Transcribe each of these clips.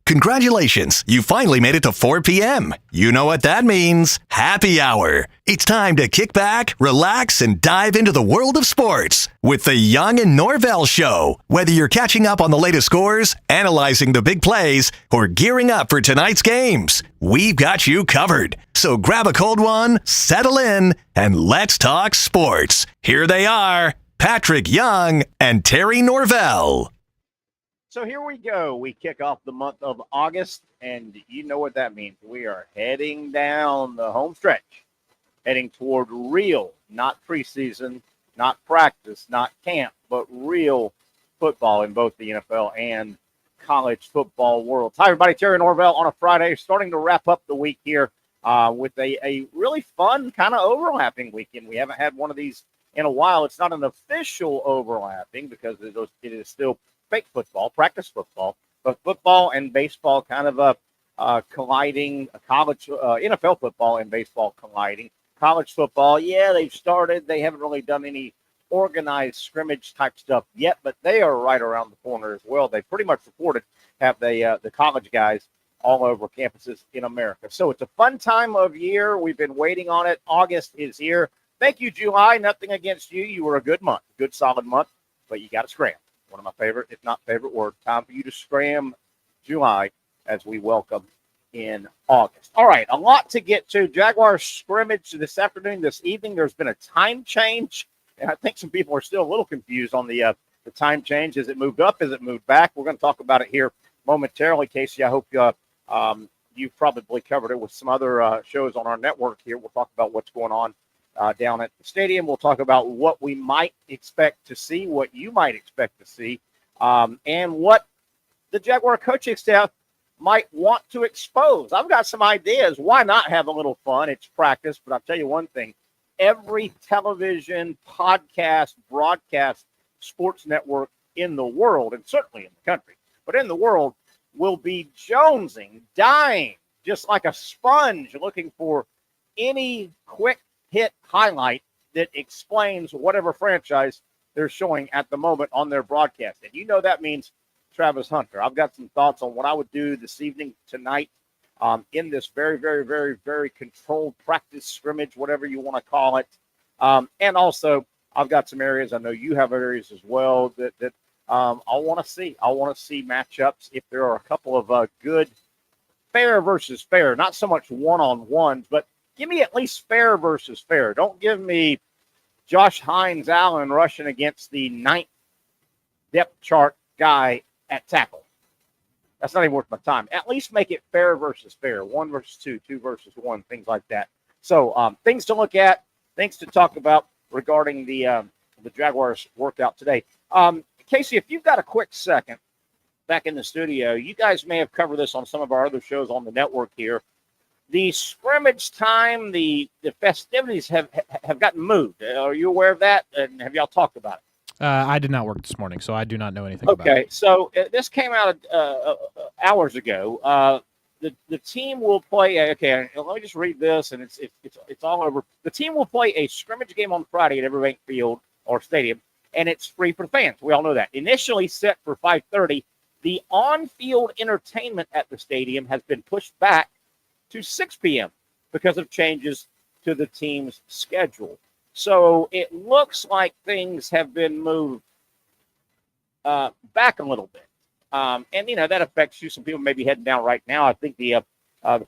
Congratulations, you finally made it to 4 p.m. You know what that means. Happy hour. It's time to kick back, relax, and dive into the world of sports with the Young and Norvelle Show. Whether you're catching up on the latest scores, analyzing the big plays, or gearing up for tonight's games, we've got you covered. So grab a cold one, settle in, and let's talk sports. Here they are, Patrick Young and Terry Norvelle. So here we go. We kick off the month of August, and you know what that means. We are heading down the home stretch, heading toward real, not preseason, not practice, not camp, but real football in both the NFL and college football world. Hi, everybody. Terry Norvelle on a Friday, starting to wrap up the week here with a really fun kind of overlapping weekend. We haven't had one of these in a while. It's not an official overlapping because it is still fake football, practice football, but football and baseball kind of colliding. College NFL football and baseball colliding. College football, yeah, they've started. They haven't really done any organized scrimmage type stuff yet, but they are right around the corner as well. They pretty much reported have the college guys all over campuses in America. So it's a fun time of year. We've been waiting on it. August is here. Thank you, July. Nothing against you. You were a good month, good solid month, but you got to scram. One of my favorite, if not favorite word. Time for you to scram July as we welcome in August. All right, a lot to get to. Jaguars scrimmage this afternoon, this evening. There's been a time change, and I think some people are still a little confused on the time change. Is it moved up? Is it moved back? We're going to talk about it here momentarily. Casey, I hope you've probably covered it with some other shows on our network here. We'll talk about what's going on down at the stadium. We'll talk about what we might expect to see, what you might expect to see, and what the Jaguar coaching staff might want to expose. I've got some ideas. Why not have a little fun? It's practice, but I'll tell you one thing. Every television, podcast, broadcast, sports network in the world, and certainly in the country, but in the world, will be jonesing, dying, just like a sponge, looking for any quick hit highlight that explains whatever franchise they're showing at the moment on their broadcast. And you know that means Travis Hunter. I've got some thoughts on what I would do this evening, tonight, in this very, very, very, very controlled practice scrimmage, whatever you want to call it. And also, I've got some areas, I know you have areas as well, that I want to see. I want to see matchups. If there are a couple of good fair versus fair, not so much one-on-ones, but give me at least fair versus fair. Don't give me Josh Hines Allen rushing against the 9th depth chart guy at tackle. That's not even worth my time. At least make it fair versus fair. 1 versus 2, 2 versus 1, things like that. So things to look at, things to talk about regarding the Jaguars workout today. Casey, if you've got a quick second back in the studio, you guys may have covered this on some of our other shows on the network here. The scrimmage time, the festivities have gotten moved. Are you aware of that? And have y'all talked about it? I did not work this morning, so I do not know anything about it. Okay, so this came out hours ago. The team will play. Okay, let me just read this, and it's all over. The team will play a scrimmage game on Friday at Everbank Field or Stadium, and it's free for the fans. We all know that. Initially set for 5:30, the on-field entertainment at the stadium has been pushed back to 6 p.m. because of changes to the team's schedule. So it looks like things have been moved back a little bit. And, that affects you. Some people may be heading down right now. I think the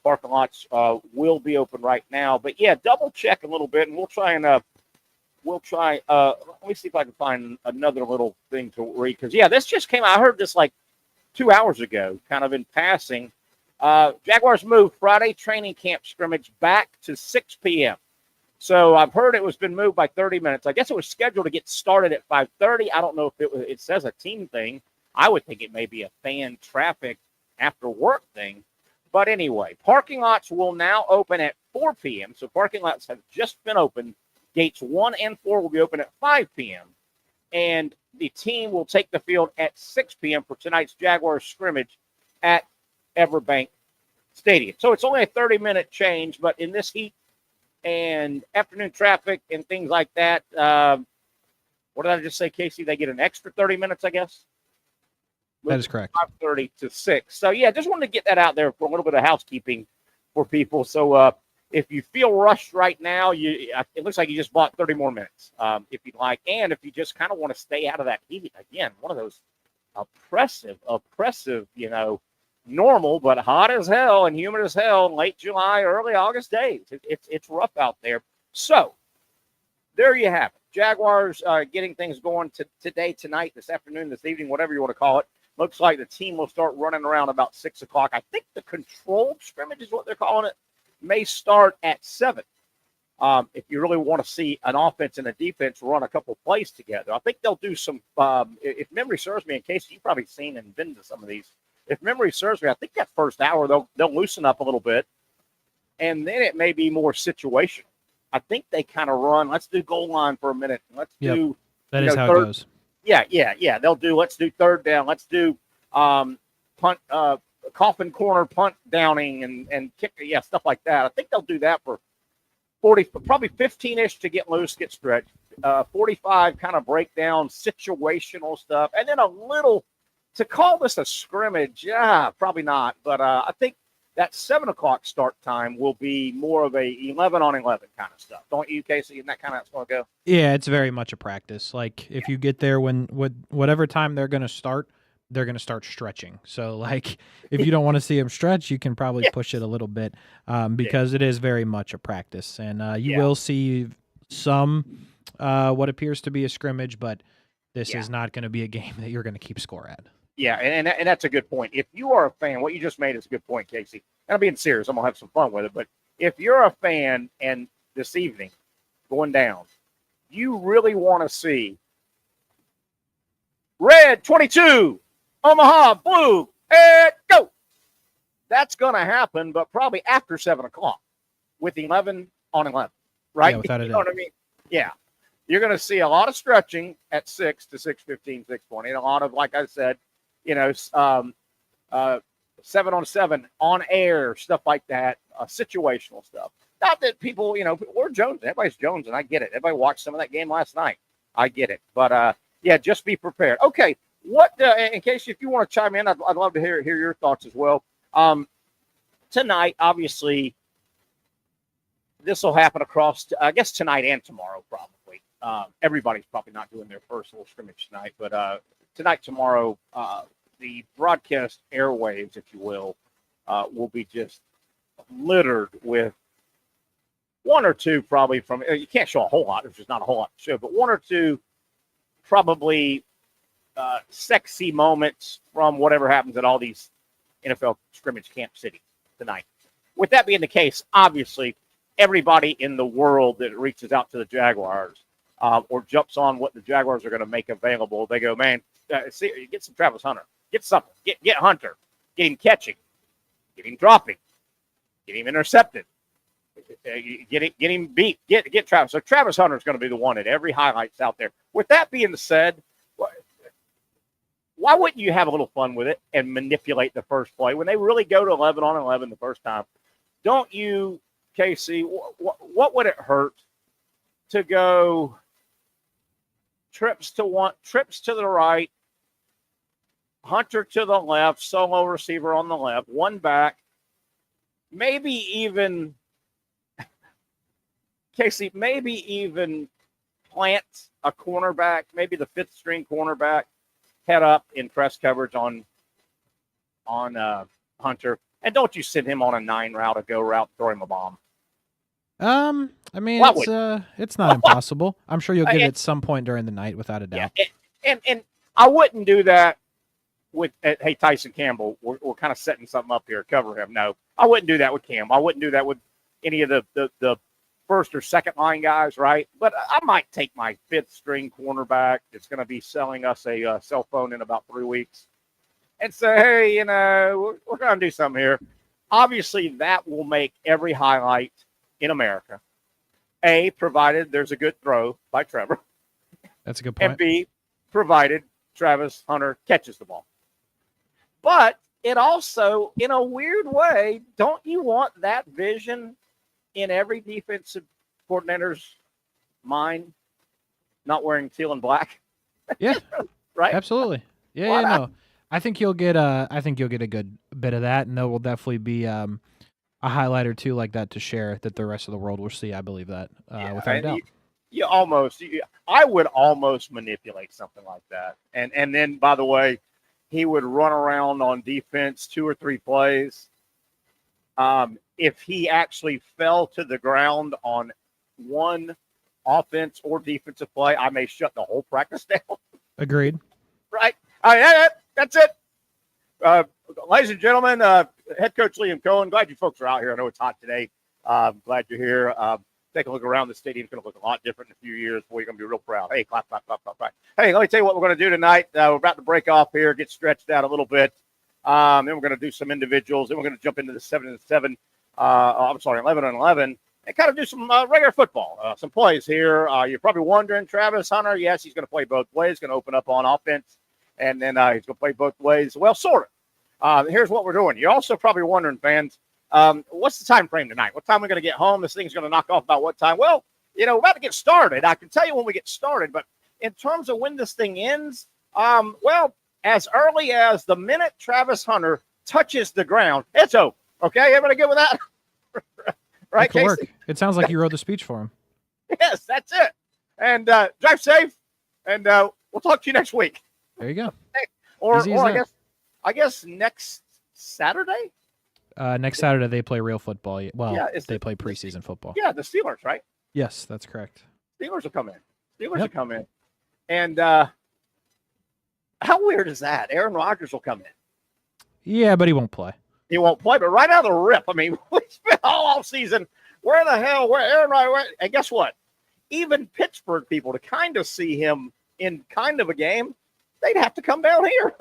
parking lots will be open right now. But, yeah, double check a little bit, and we'll try, let me see if I can find another little thing to read. Because, yeah, this just came out. I heard this like 2 hours ago, kind of in passing. Jaguars moved Friday training camp scrimmage back to 6 p.m. So I've heard it was been moved by 30 minutes. I guess it was scheduled to get started at 5:30. I don't know if it says a team thing. I would think it may be a fan traffic after work thing. But anyway, parking lots will now open at 4 p.m. So parking lots have just been opened. Gates 1 and 4 will be open at 5 p.m. And the team will take the field at 6 p.m. for tonight's Jaguars scrimmage at Everbank Stadium. So it's only a 30-minute change, but in this heat and afternoon traffic and things like that, what did I just say, Casey? They get an extra 30 minutes, I guess? That is correct. 5:30 to 6. So, yeah, just wanted to get that out there for a little bit of housekeeping for people. So, if you feel rushed right now, it looks like you just bought 30 more minutes, if you'd like. And if you just kind of want to stay out of that heat, again, one of those oppressive, normal but hot as hell and humid as hell in late July, early August days. It's rough out there. So there you have it. Jaguars getting things going today, tonight, this afternoon, this evening, whatever you want to call it. Looks like the team will start running around about 6 o'clock. I think the controlled scrimmage is what they're calling it. May start at 7. If you really want to see an offense and a defense run a couple plays together, I think they'll do some. If memory serves me, in case you've probably seen and been to some of these, if memory serves me, I think that first hour they'll loosen up a little bit, and then it may be more situational. I think they kind of run. Let's do goal line for a minute. Let's do. That is how it goes. Yeah. They'll do. Let's do third down. Let's do punt. Coffin corner punt downing and kick, stuff like that. I think they'll do that for 40, probably 15-ish to get loose, get stretched. 45 kind of breakdown, situational stuff, and then a little to call this a scrimmage. Yeah, probably not, but I think that 7 o'clock start time will be more of a 11 on 11 kind of stuff. Don't you, Casey? Isn't that kind of how it's going to go? Yeah, it's very much a practice. Like if you get there whatever time they're going to start, they're going to start stretching. So, like, if you don't want to see them stretch, you can probably push it a little bit because it is very much a practice. And you will see some what appears to be a scrimmage, but this is not going to be a game that you're going to keep score at. Yeah, and that's a good point. If you are a fan, what you just made is a good point, Casey. And I'm being serious. I'm going to have some fun with it. But if you're a fan and this evening going down, you really want to see red 22, Omaha blue, and go. That's going to happen, but probably after 7 o'clock with 11 on 11, right? Yeah, without a doubt. You know what I mean? Yeah. You're going to see a lot of stretching at 6 to 6:15, 6:20, and a lot of, like I said, 7-on-7 on air, stuff like that, situational stuff. Not that people, we're Jones. Everybody's Jones, and I get it. Everybody watched some of that game last night. I get it. But, just be prepared. Okay. What, in case if you want to chime in, I'd love to hear your thoughts as well. Tonight, obviously, this will happen across, I guess, tonight and tomorrow, probably. Everybody's probably not doing their first little scrimmage tonight, but tonight, tomorrow, the broadcast airwaves, if you will be just littered with one or two probably from, you can't show a whole lot, there's just not a whole lot to show, but one or two probably sexy moments from whatever happens at all these NFL scrimmage camp cities tonight. With that being the case, obviously, everybody in the world that reaches out to the Jaguars or jumps on what the Jaguars are going to make available, they go, man, get some Travis Hunter. Get something. Get Hunter. Get him catching. Get him dropping. Get him intercepted. Get him beat. Get Travis. So Travis Hunter is going to be the one at every highlights out there. With that being said, why wouldn't you have a little fun with it and manipulate the first play when they really go to 11 on 11 the first time? Don't you, Casey, what would it hurt to go trips to the right, Hunter to the left, solo receiver on the left, one back, maybe even, Casey, plant a cornerback, maybe the fifth string cornerback, head up in press coverage on Hunter, and don't you send him on a 9 route, a go route, throw him a bomb. I mean, it's not impossible. I'm sure you'll get it at some point during the night, without a doubt. And I wouldn't do that with, hey, Tyson Campbell, we're kind of setting something up here, cover him. No, I wouldn't do that with Cam. I wouldn't do that with any of the first or second line guys, right? But I might take my fifth string cornerback that's going to be selling us a cell phone in about 3 weeks and say, hey, we're going to do something here. Obviously, that will make every highlight in America. A, provided there's a good throw by Trevor. That's a good point. And B, provided Travis Hunter catches the ball. But it also, in a weird way, don't you want that vision in every defensive coordinator's mind, not wearing teal and black? Yeah. Right? Absolutely. Yeah, no. I think you'll get a good bit of that, and there will definitely be a highlight or two like that to share that the rest of the world will see. I believe that without a doubt. I would almost manipulate something like that. And then, by the way, he would run around on defense 2 or 3 plays. If he actually fell to the ground on one offense or defensive play, I may shut the whole practice down. Agreed. Right? That's it. Ladies and gentlemen, head coach Liam Cohen, glad you folks are out here. I know it's hot today. Glad you're here. Take a look around. The stadium's going to look a lot different in a few years. Boy, you're going to be real proud. Hey, clap, clap, clap, clap, clap. Hey, let me tell you what we're going to do tonight. We're about to break off here, get stretched out a little bit. Then we're going to do some individuals. Then we're going to jump into the 7 and 7. 11 and 11, and kind of do some regular football. Some plays here. You're probably wondering, Travis Hunter, yes, he's going to play both ways. Going to open up on offense, and then he's going to play both ways. Well, sort of. Here's what we're doing. You're also probably wondering, fans, what's the time frame tonight? What time are we going to get home? This thing's going to knock off about what time? Well, we're about to get started. I can tell you when we get started, but in terms of when this thing ends, well, as early as the minute Travis Hunter touches the ground, it's over. Okay, everybody good with that? Right, Casey? Work. It sounds like you wrote the speech for him. Yes, that's it. And drive safe, and we'll talk to you next week. There you go. Okay. Or I guess next Saturday. Next Saturday they play real football. Well, they play preseason football. Yeah, the Steelers, right? Yes, that's correct. Steelers will come in. Will come in. And how weird is that? Aaron Rodgers will come in. Yeah, but he won't play. He won't play, but right out of the rip, I mean, we spent all off season. Where Aaron Rodgers? And guess what? Even Pittsburgh people, to kind of see him in kind of a game, they'd have to come down here.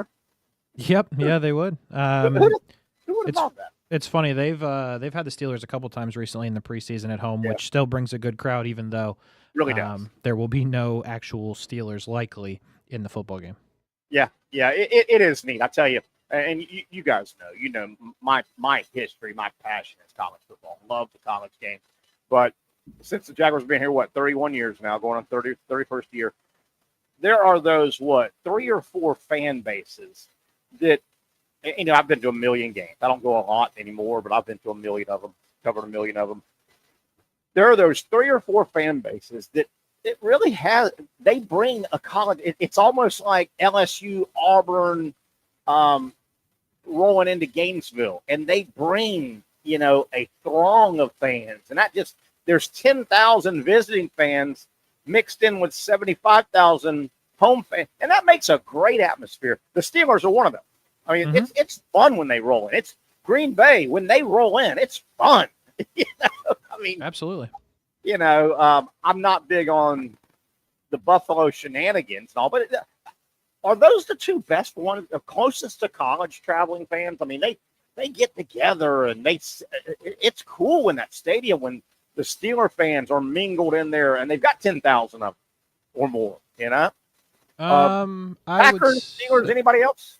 Yep, yeah, they would. Who would have thought that? It's funny. They've had the Steelers a couple times recently in the preseason at home, which still brings a good crowd, even though really does. There will be no actual Steelers likely in the football game. Yeah, it is neat. I tell you. And you guys know, my history, my passion is college football. Love the college game. But since the Jaguars have been here, 31 years now, going on 31st year, there are those, 3 or 4 fan bases that, I've been to a million games. I don't go a lot anymore, but I've been to a million of them, covered a million of them. There are those 3 or 4 fan bases that it really they bring a college. It's almost like LSU, Auburn, rolling into Gainesville, and they bring a throng of fans, and there's 10,000 visiting fans mixed in with 75,000 home fans, and that makes a great atmosphere. The Steelers are one of them. I mean, it's fun when they roll in. It's Green Bay when they roll in. It's fun. I mean, absolutely. I'm not big on the Buffalo shenanigans and all, but are those the 2 best ones, the closest to college traveling fans? I mean, they get together and it's cool in that stadium when the Steeler fans are mingled in there and they've got 10,000 of them or more, Packers, Steelers, anybody else?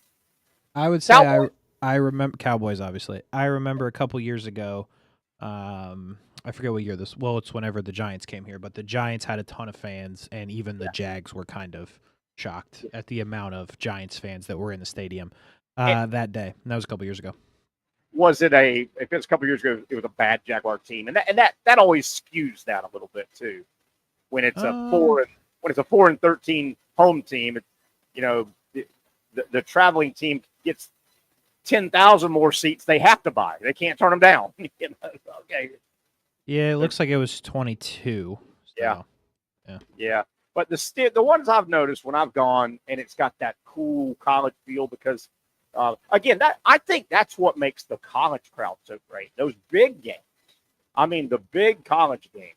I would say I remember Cowboys, obviously. I remember a couple years ago, I forget what year this. Well, it's whenever the Giants came here, but the Giants had a ton of fans, and even the Jags were kind of shocked at the amount of Giants fans that were in the stadium that day. And that was a couple years ago. If it was a couple years ago, it was a bad Jaguar team, and that always skews that a little bit too. When it's a 4 and 13 home team, the traveling team gets 10,000 more seats they have to buy. They can't turn them down. Okay. Yeah, it looks like it was 22. So, yeah. But the ones I've noticed when I've gone, and it's got that cool college feel because, again, I think that's what makes the college crowd so great. Those big games. I mean, the big college games.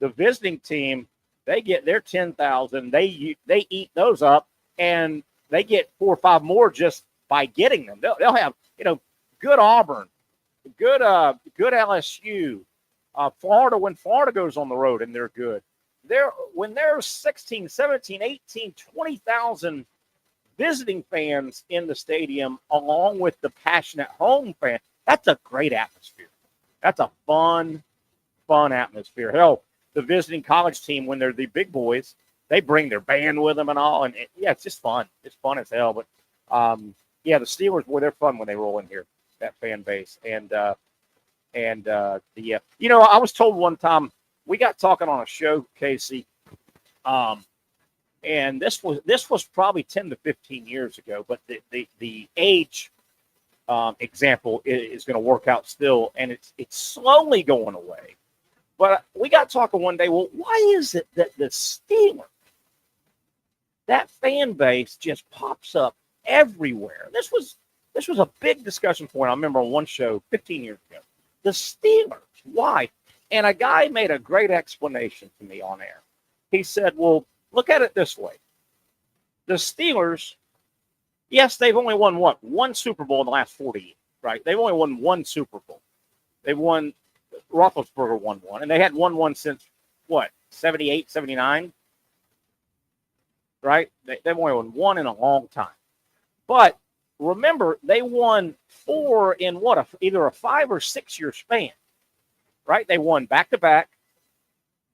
The visiting team, they get their 10,000. They eat those up, and they get 4 or 5 more just by getting them. They'll have good Auburn, good LSU, Florida when Florida goes on the road and they're good. When there's 16, 17, 18, 20,000 visiting fans in the stadium along with the passionate home fan, that's a great atmosphere. That's a fun atmosphere. Hell, the visiting college team, when they're the big boys, they bring their band with them and all. And it's just fun. It's fun as hell. But Yeah, the Steelers, boy, they're fun when they roll in here, that fan base. I was told one time, we got talking on a show, Casey, and this was probably 10 to 15 years ago, but the age example is going to work out still, and it's slowly going away. But we got talking one day, well, why is it that the Steelers, that fan base just pops up everywhere? This was a big discussion point. I remember on one show 15 years ago. The Steelers, why? And a guy made a great explanation to me on air. He said, well, look at it this way. The Steelers, yes, they've only won what? One Super Bowl in the last 40 years, right? They've only won one Super Bowl. They've won, Roethlisberger won one, and they hadn't won one since, what, 78, 79? Right? They've only won one in a long time. But remember, they won four in what, either a 5 or 6 year span, right? They won back-to-back,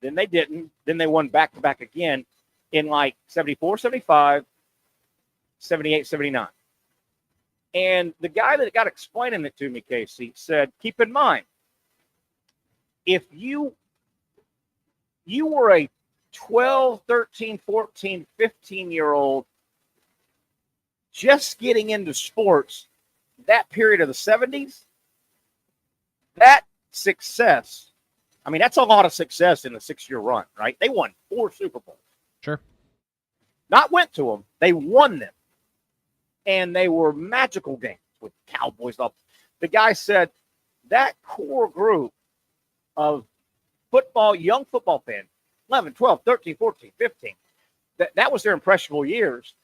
then they didn't, then they won back-to-back again in like 74, 75, 78, 79. And the guy that got explaining it to me, Casey, said, keep in mind, if you were a 12, 13, 14, 15-year-old just getting into sports, that period of the 70s, that success, I mean, that's a lot of success in a 6-year run, right? They won 4 Super Bowls. Sure. Not went to them, they won them. And they were magical games with Cowboys. The guy said that core group of young football fans, 11, 12, 13, 14, 15, that was their impressionable years.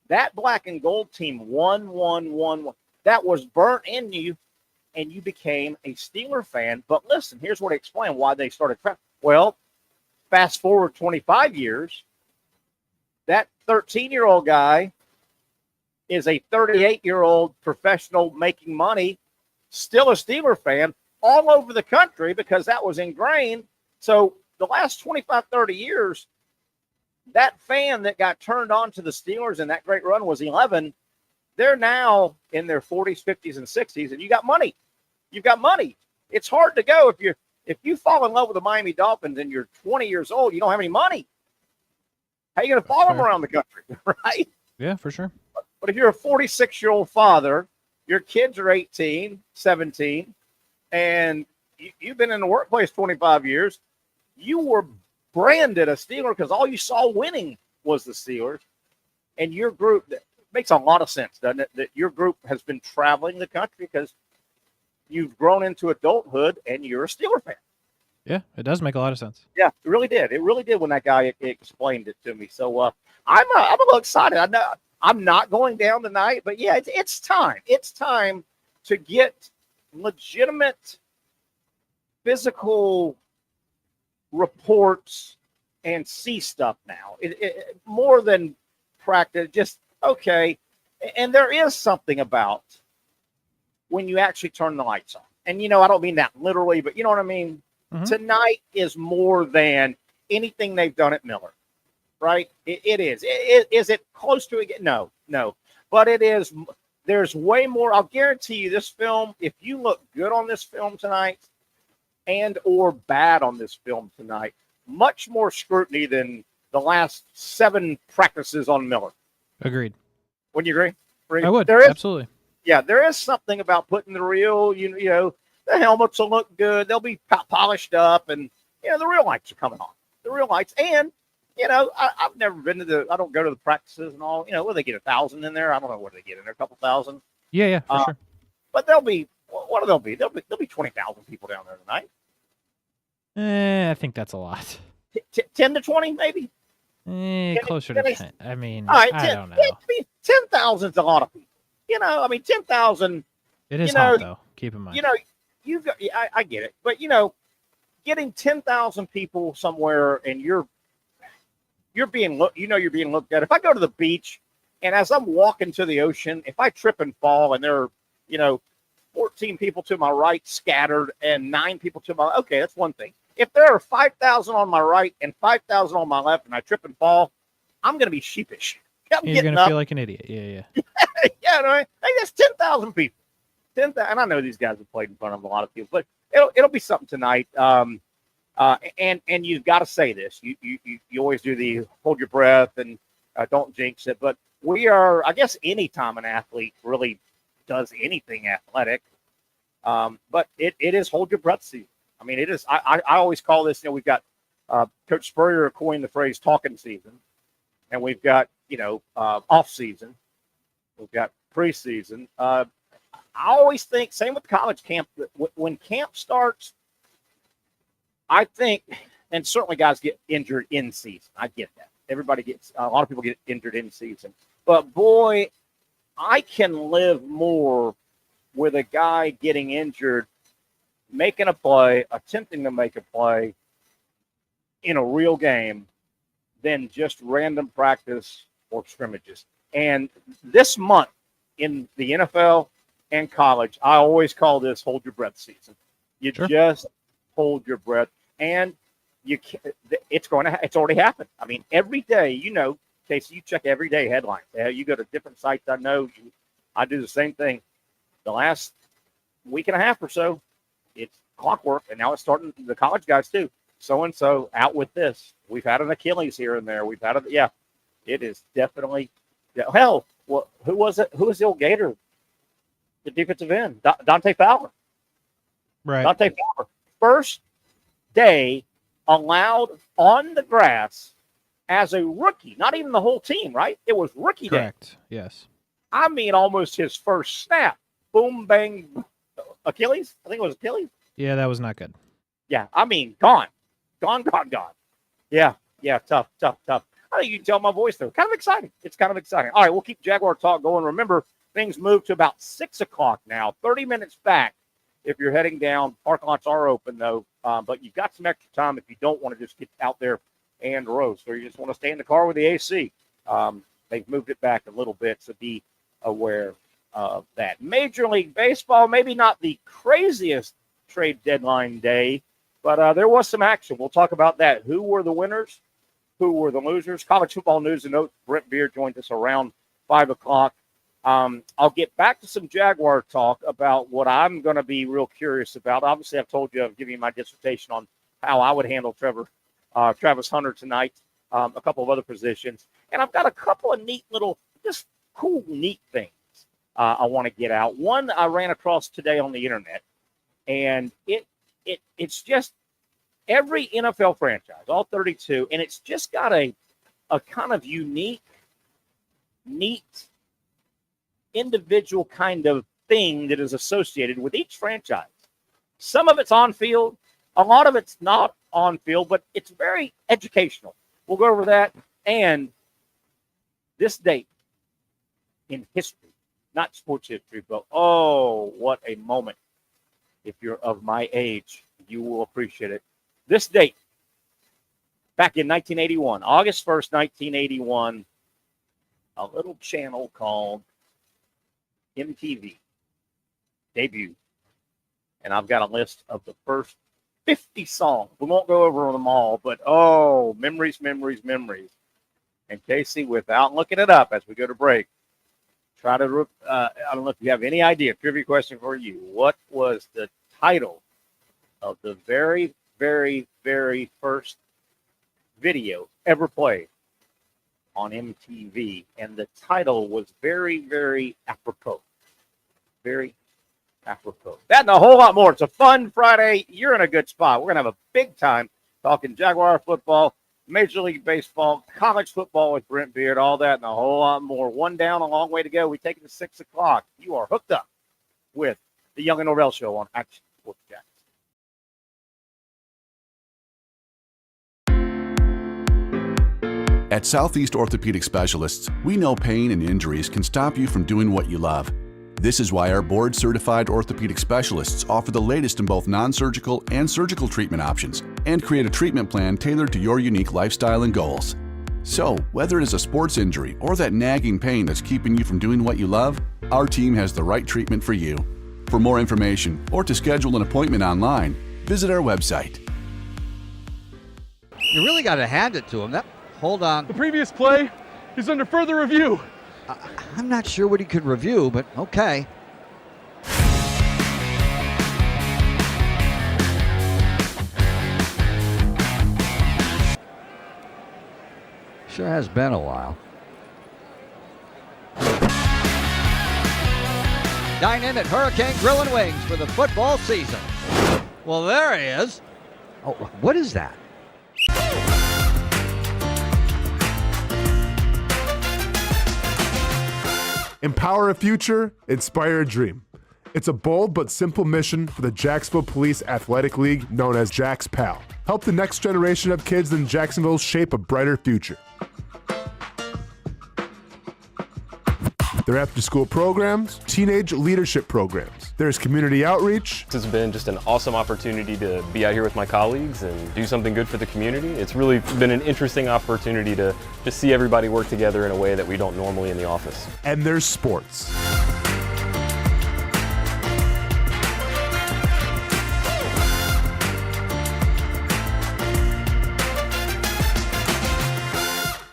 That black and gold team won. That was burnt in you, and you became a Steeler fan. But listen, here's what I explain why they started. Well, fast forward 25 years, that 13-year-old guy is a 38-year-old professional making money, still a Steeler fan all over the country because that was ingrained. So the last 25, 30 years, that fan that got turned on to the Steelers in that great run was 11. They're now in their 40s, 50s, and 60s, and you got money. You've got money. It's hard to go if you fall in love with the Miami Dolphins and you're 20 years old, you don't have any money. How are you going to follow them around the country, right? Yeah, for sure. But if you're a 46-year-old father, your kids are 18, 17, and you've been in the workplace 25 years, you were branded a Steeler because all you saw winning was the Steelers. And your group, that makes a lot of sense, doesn't it? That your group has been traveling the country because you've grown into adulthood and you're a Steeler fan. Yeah, it does make a lot of sense. Yeah, it really did. It really did when that guy explained it to me. So I'm a little excited. I know I'm not going down tonight, but yeah, it's time. It's time to get legitimate physical reports and see stuff now. It more than practice, just okay. And there is something about when you actually turn the lights on. And, I don't mean that literally, but you know what I mean? Mm-hmm. Tonight is more than anything they've done at Miller, right? It is. Is it close to it? No. But it is. There's way more. I'll guarantee you this film, if you look good on this film tonight and or bad on this film tonight, much more scrutiny than the last 7 practices on Miller. Agreed. Wouldn't you agree? I would. There is, absolutely. Yeah, there is something about putting the real, the helmets will look good. They'll be polished up, and, the real lights are coming on. The real lights. And, I've never been to I don't go to the practices and all. What do they get, 1,000 in there? I don't know what they get in there, a couple thousand. Yeah, for sure. But they'll be, what will they'll be? There'll be 20,000 people down there tonight. I think that's a lot. 10 to 20, maybe? Closer to 10. I mean, all right, I don't know. 10,000 is a lot of people. 10,000. It is hot, though. Keep in mind. You've got, I get it. But, getting 10,000 people somewhere and you're being looked, you're being looked at. If I go to the beach and as I'm walking to the ocean, if I trip and fall and there are, 14 people to my right scattered and 9 people to my, okay, that's one thing. If there are 5,000 on my right and 5,000 on my left and I trip and fall, I'm going to be sheepish. I'm You're getting gonna up. feel like an idiot. Yeah. Yeah, right? Hey, that's 10,000 people. 10,000, and I know these guys have played in front of a lot of people, but it'll be something tonight. And you've got to say this. You always do the hold your breath and don't jinx it. But we are, I guess, anytime an athlete really does anything athletic, but it is hold your breath season. I mean, it is. I always call this. We've got Coach Spurrier coined the phrase talking season, and we've got off season. We've got preseason. I always think, same with college camp, when camp starts, I think, and certainly guys get injured in season. I get that. A lot of people get injured in season. But boy, I can live more with a guy getting injured, making a play, attempting to make a play in a real game than just random practice or scrimmages. And this month in the NFL and college, I always call this hold your breath season. You Sure. just hold your breath, and it's already happened. I mean, every day, Casey, you check everyday headlines. You go to different sites. I do the same thing. The last week and a half or so, it's clockwork, and now it's starting. The college guys too. So and so out with this. We've had an Achilles here and there. We've had it is definitely. Hell, who was it? Who was the old Gator? The defensive end, Dante Fowler. Right. Dante Fowler. First day allowed on the grass as a rookie. Not even the whole team, right? It was rookie day. Correct. Yes. I mean, almost his first snap. Boom, bang, Achilles. I think it was Achilles. Yeah, that was not good. Yeah, I mean, gone. Yeah, tough. I think you can tell my voice, though. Kind of exciting. It's kind of exciting. All right, we'll keep Jaguar talk going. Remember, things move to about 6 o'clock now, 30 minutes back if you're heading down. Parking lots are open, though, but you've got some extra time if you don't want to just get out there and roast, or you just want to stay in the car with the AC. They've moved it back a little bit, so be aware of that. Major League Baseball, maybe not the craziest trade deadline day, but there was some action. We'll talk about that. Who were the winners? Who were the losers? College football news and notes. Brent Beaird joined us around 5 o'clock. I'll get back to some Jaguar talk about what I'm going to be real curious about. Obviously, I've told you, I've given you my dissertation on how I would handle Travis Hunter tonight, a couple of other positions. And I've got a couple of neat little, just cool, neat things I want to get out. One I ran across today on the internet, and it's just every NFL franchise, all 32, and it's just got a kind of unique, neat, individual kind of thing that is associated with each franchise. Some of it's on field, a lot of it's not on field, but it's very educational. We'll go over that and this date in history, not sports history, but what a moment. If you're of my age, you will appreciate it. This date, back in 1981, August 1st, 1981, a little channel called MTV debuted. And I've got a list of the first 50 songs. We won't go over them all, but memories. And Casey, without looking it up as we go to break, try to, I don't know if you have any idea, trivia question for you. What was the title of the very, very, very first video ever played on MTV? And the title was very, very apropos. Very apropos. That and a whole lot more. It's a fun Friday. You're in a good spot. We're going to have a big time talking Jaguar football, Major League Baseball, college football with Brent Beaird, all that and a whole lot more. One down, a long way to go. We take it to 6 o'clock. You are hooked up with the Young and Norvelle Show on Action Sports Jax. At Southeast Orthopedic Specialists, we know pain and injuries can stop you from doing what you love. This is why our board-certified orthopedic specialists offer the latest in both non-surgical and surgical treatment options and create a treatment plan tailored to your unique lifestyle and goals. So, whether it is a sports injury or that nagging pain that's keeping you from doing what you love, our team has the right treatment for you. For more information or to schedule an appointment online, visit our website. You really got to hand it to him. Hold on. The previous play, is under further review. I'm not sure what he could review, but okay. Sure has been a while. Dynamic Hurricane Grill and Wings for the football season. Well, there he is. Oh, what is that? Empower a future, inspire a dream. It's a bold but simple mission for the Jacksonville Police Athletic League known as Jax PAL. Help the next generation of kids in Jacksonville shape a brighter future. Their after-school programs, teenage leadership programs. There's community outreach. It's been just an awesome opportunity to be out here with my colleagues and do something good for the community. It's really been an interesting opportunity to just see everybody work together in a way that we don't normally in the office. And there's sports.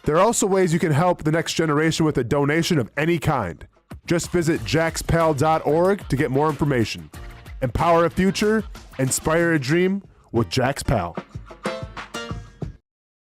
There are also ways you can help the next generation with a donation of any kind. Just visit jaxpal.org to get more information. Empower a future, inspire a dream with Jax PAL.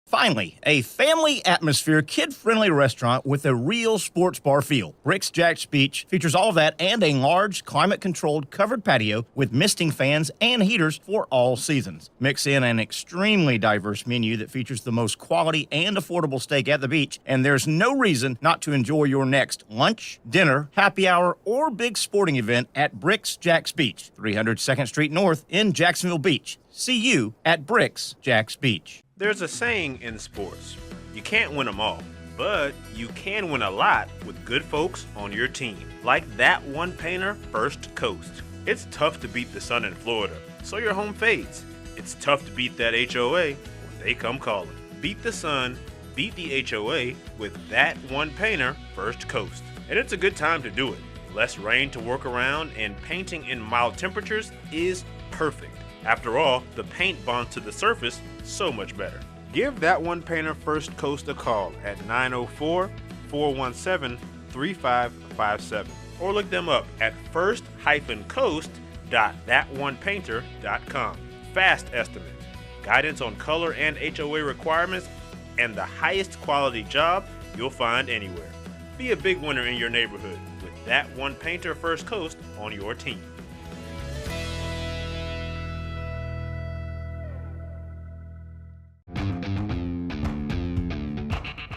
Finally, a family atmosphere, kid-friendly restaurant with a real sports bar feel. Bricks Jack's Beach features all of that and a large, climate-controlled covered patio with misting fans and heaters for all seasons. Mix in an extremely diverse menu that features the most quality and affordable steak at the beach, and there's no reason not to enjoy your next lunch, dinner, happy hour, or big sporting event at Bricks Jack's Beach, 300 2nd Street North in Jacksonville Beach. See you at Bricks Jack's Beach. There's a saying in sports, you can't win them all, but you can win a lot with good folks on your team. Like that one painter, First Coast. It's tough to beat the sun in Florida, so your home fades. It's tough to beat that HOA when they come calling. Beat the sun, beat the HOA with that one painter, First Coast. And it's a good time to do it. Less rain to work around and painting in mild temperatures is perfect. After all, the paint bonds to the surface so much better. Give that one painter First Coast a call at 904-417-3557 or look them up at first-coast.thatonepainter.com. Fast estimate, guidance on color and HOA requirements, and the highest quality job you'll find anywhere. Be a big winner in your neighborhood with that one painter First Coast on your team.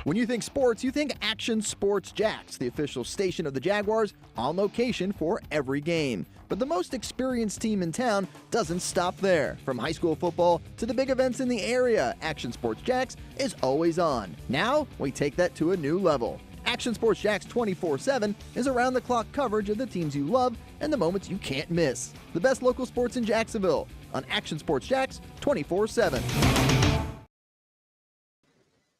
When you think sports, you think Action Sports Jacks, the official station of the Jaguars, on location for every game. But the most experienced team in town doesn't stop there. From high school football to the big events in the area, Action Sports Jacks is always on. Now, we take that to a new level. Action Sports Jacks 24/7 is around-the-clock coverage of the teams you love and the moments you can't miss. The best local sports in Jacksonville on Action Sports Jacks 24/7.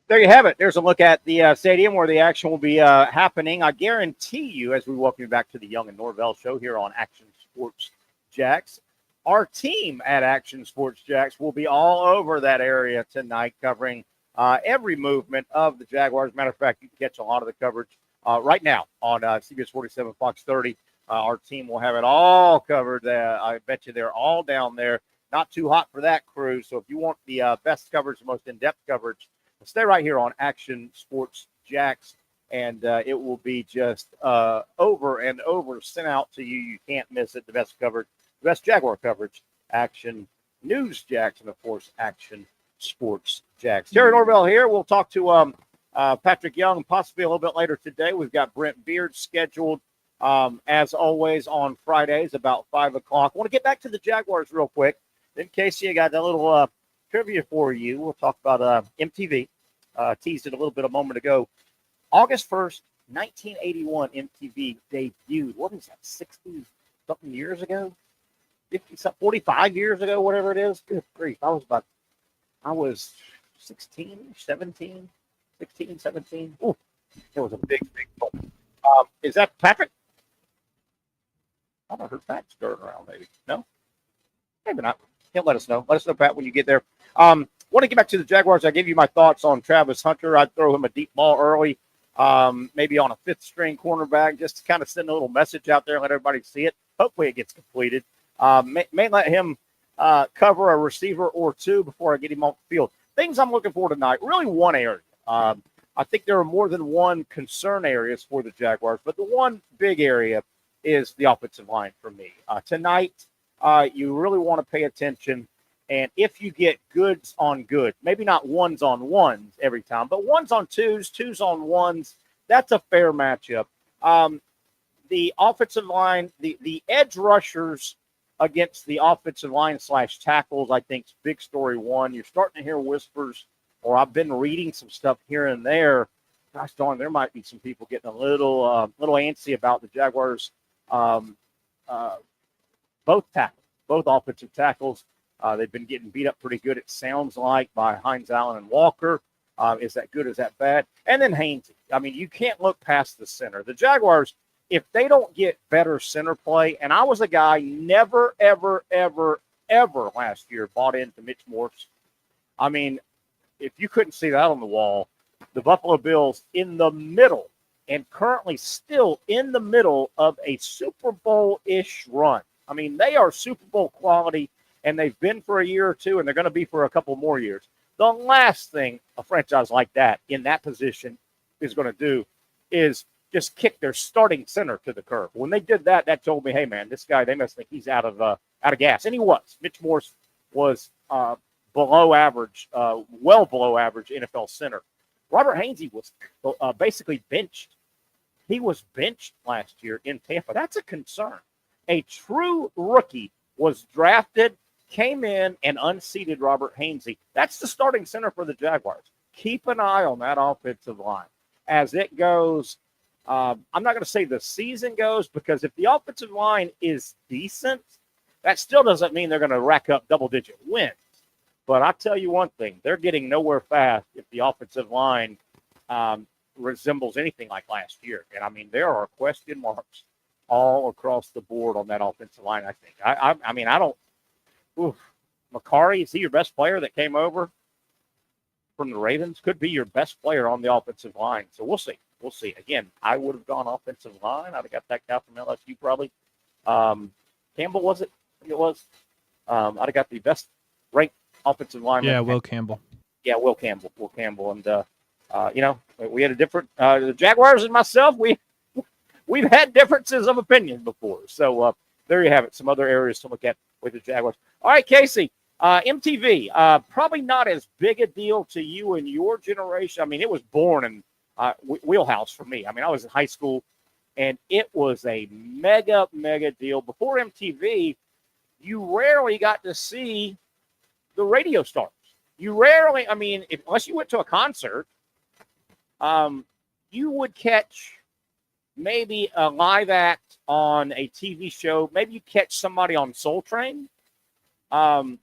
There you have it. There's a look at the stadium where the action will be happening. I guarantee you, as we welcome you back to the Young and Norvelle show here on Action Sports Jacks, our team at Action Sports Jacks will be all over that area tonight, covering every movement of the Jaguars. Matter of fact, you can catch a lot of the coverage right now on CBS 47, Fox 30. Our team will have it all covered. I bet you they're all down there. Not too hot for that crew. So if you want the best coverage, the most in-depth coverage, stay right here on Action Sports Jacks, and it will be just over and over sent out to you. You can't miss it. The best coverage, the best Jaguar coverage, Action News Jacks, and, of course, Action Sports Jacks. Terry Norvelle here. We'll talk to Patrick Young possibly a little bit later today. We've got Brent Beaird scheduled, as always, on Fridays about 5 o'clock. I want to get back to the Jaguars real quick. In case you got a little trivia for you. We'll talk about MTV. Teased it a little bit a moment ago. August 1st, 1981, MTV debuted. What is that, 60-something years ago? 45 years ago, whatever it is? Good grief. I was 16, 17. Ooh, it was a big moment. Is that Patrick? I don't heard Pat stirring around, maybe. No? Maybe not. He'll let us know. Let us know, Pat, when you get there. Want to get back to the Jaguars. I gave you my thoughts on Travis Hunter. I'd throw him a deep ball early. maybe on a fifth-string cornerback, just to kind of send a little message out there and let everybody see it. Hopefully it gets completed. May let him cover a receiver or two before I get him off the field. Things I'm looking for tonight, really one area. I think there are more than one concern areas for the Jaguars, but the one big area is the offensive line for me. Tonight, you really want to pay attention. And if you get goods on good, maybe not ones on ones every time, but ones on twos, twos on ones, that's a fair matchup. The offensive line, the edge rushers against the offensive line / tackles, I think is big story one. You're starting to hear whispers, or I've been reading some stuff here and there. Gosh darn, there might be some people getting a little antsy about the Jaguars. Both offensive tackles. They've been getting beat up pretty good, it sounds like, by Hines Allen and Walker. Is that good? Is that bad? And then Hainsey. I mean, you can't look past the center. The Jaguars, if they don't get better center play, and I was a guy never, ever, ever, ever last year bought into Mitch Morse. I mean, if you couldn't see that on the wall, the Buffalo Bills in the middle and currently still in the middle of a Super Bowl-ish run. I mean, they are Super Bowl quality, and they've been for a year or two, and they're going to be for a couple more years. The last thing a franchise like that in that position is going to do is just kick their starting center to the curb. When they did that, that told me, hey, man, this guy, they must think he's out of gas. And he was. Mitch Morse was below average, well below average NFL center. Robert Hainsey was basically benched. He was benched last year in Tampa. That's a concern. A true rookie was drafted, came in, and unseated Robert Hainsey. That's the starting center for the Jaguars. Keep an eye on that offensive line. As it goes, I'm not going to say the season goes, because if the offensive line is decent, that still doesn't mean they're going to rack up double-digit wins. But I'll tell you one thing, they're getting nowhere fast if the offensive line resembles anything like last year. And, I mean, there are question marks all across the board on that offensive line, I think. I mean, I don't – Macari, is he your best player that came over from the Ravens? Could be your best player on the offensive line. So we'll see. We'll see. Again, I would have gone offensive line. I'd have got that guy from LSU probably. Campbell, was it? It was. I'd have got the best ranked offensive lineman. Yeah, Will Campbell. Yeah, Will Campbell. And, you know, we had a different the Jaguars and myself, we've had differences of opinion before. So there you have it. Some other areas to look at with the Jaguars. All right, Casey, MTV, probably not as big a deal to you and your generation. I mean, it was born in wheelhouse for me. I mean, I was in high school, and it was a mega, mega deal. Before MTV, you rarely got to see the radio stars. You rarely, I mean, unless you went to a concert, you would catch maybe a live act on a TV show. Maybe you catch somebody on Soul Train. The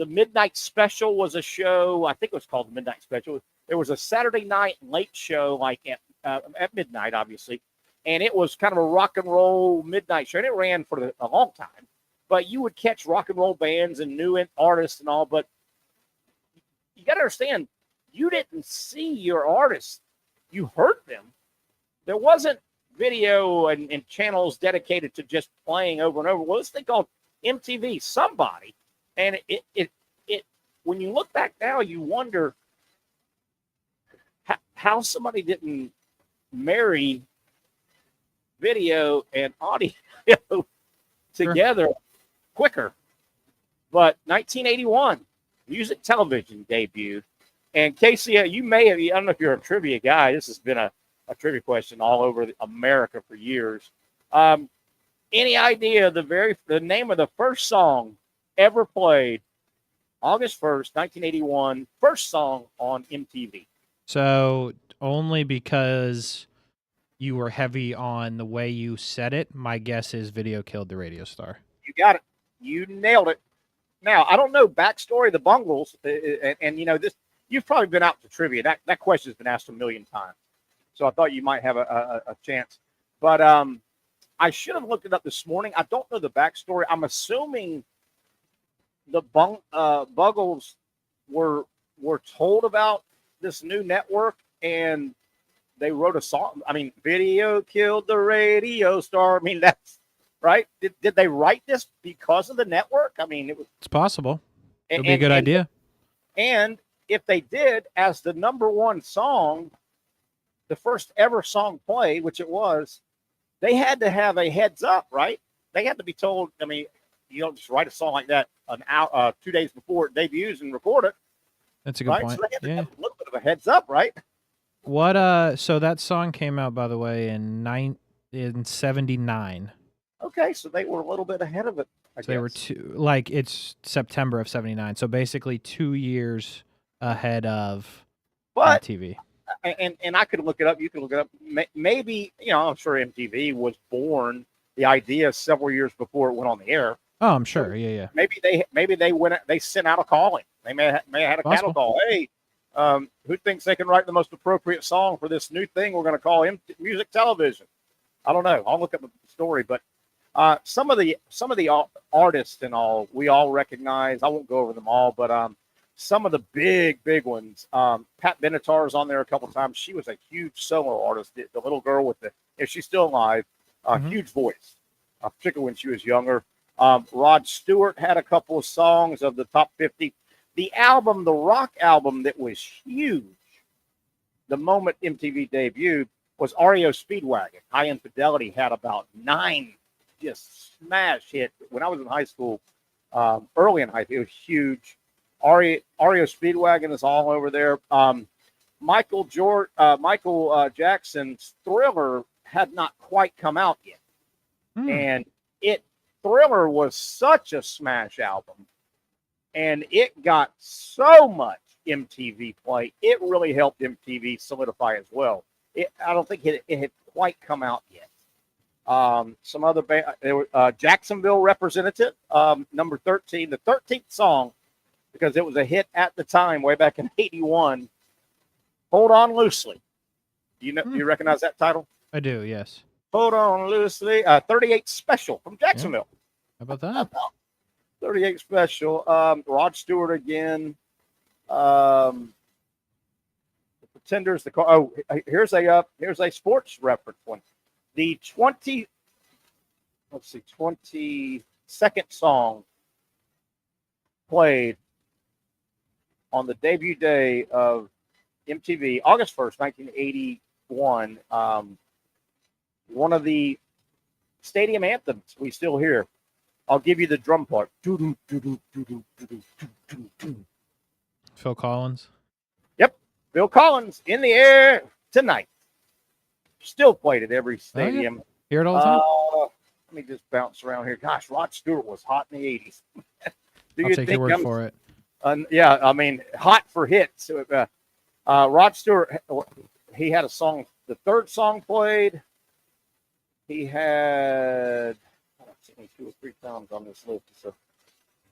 Midnight Special was a show. I think it was called the Midnight Special. There was a Saturday night late show, like at midnight, obviously. And it was kind of a rock and roll midnight show. And it ran for a long time. But you would catch rock and roll bands and new artists and all. But you got to understand, you didn't see your artists. You heard them. There wasn't video and channels dedicated to just playing over and over. Well, this thing called MTV, somebody. And it when you look back now, you wonder how somebody didn't marry video and audio together quicker. But 1981, music television debuted. And Casey, you may have, I don't know if you're a trivia guy. This has been a trivia question all over America for years. Any idea the name of the first song ever played August 1st, 1981, first song on MTV? So only because you were heavy on the way you said it, my guess is Video Killed the Radio Star. You got it. You nailed it. Now, I don't know backstory of the Bungles, and you know this. You've probably been out to trivia. That question's been asked a million times, so I thought you might have a chance. But I should have looked it up this morning. I don't know the backstory. I'm assuming the Bungles were told about this new network, and they wrote a song. I mean, video killed the radio star. I mean, that's right. Did they write this because of the network? I mean, It's possible. It would be a and- good and- idea. And if they did, as the number one song, the first ever song played, which it was, they had to have a heads up, right? They had to be told. I mean, you don't just write a song like that an hour, 2 days before it debuts and record it. That's a good Right? point. So they had to Yeah. have a little bit of a heads up, right? What? So that song came out, by the way, in 79. Okay, so they were a little bit ahead of it. I So they were guess. it's September of 79. So basically 2 years ahead of But MTV. and I could look it up. You could look it up. Maybe I'm sure MTV was born. The idea several years before it went on the air. Oh, I'm sure. Yeah. Maybe they sent out a calling. They may have had a cattle Possible. call. Hey, who thinks they can write the most appropriate song for this new thing we're going to call music television? I don't know. I'll look up the story, but some of the artists and all we all recognize. I won't go over them all, but some of the big ones. Pat Benatar's on there a couple times. She was a huge solo artist. The little girl with if she's still alive, huge voice, particularly when she was younger. Rod Stewart had a couple of songs of the top 50. The rock album that was huge, the moment MTV debuted, was REO Speedwagon. High Infidelity had about 9 just smash hit. When I was in high school, early in high school, it was huge. REO Speedwagon is all over there. Michael Jackson's Thriller had not quite come out yet. And Thriller was such a smash album, and it got so much MTV play. It really helped MTV solidify as well. I don't think it had quite come out yet. Some other band, Jacksonville Representative, number 13, the 13th song, because it was a hit at the time, way back in '81. Hold On Loosely. Do you recognize that title? I do. Yes. Hold On Loosely. 38 Special from Jacksonville. How about that? 38 Special. Rod Stewart again. The Pretenders. Here's a sports reference one. The 22nd song played on the debut day of MTV, August 1st, 1981. One of the stadium anthems we still hear. I'll give you the drum part. Phil Collins. Yep. Phil Collins in the air tonight. Still played at every stadium. Hear it all the time? Let me just bounce around here. Gosh, Rod Stewart was hot in the 80s. I'll take your word for it. Yeah, I mean, hot for hits. Rod Stewart, he had a song, the third song played. He had 2 or 3 times on this list. It's a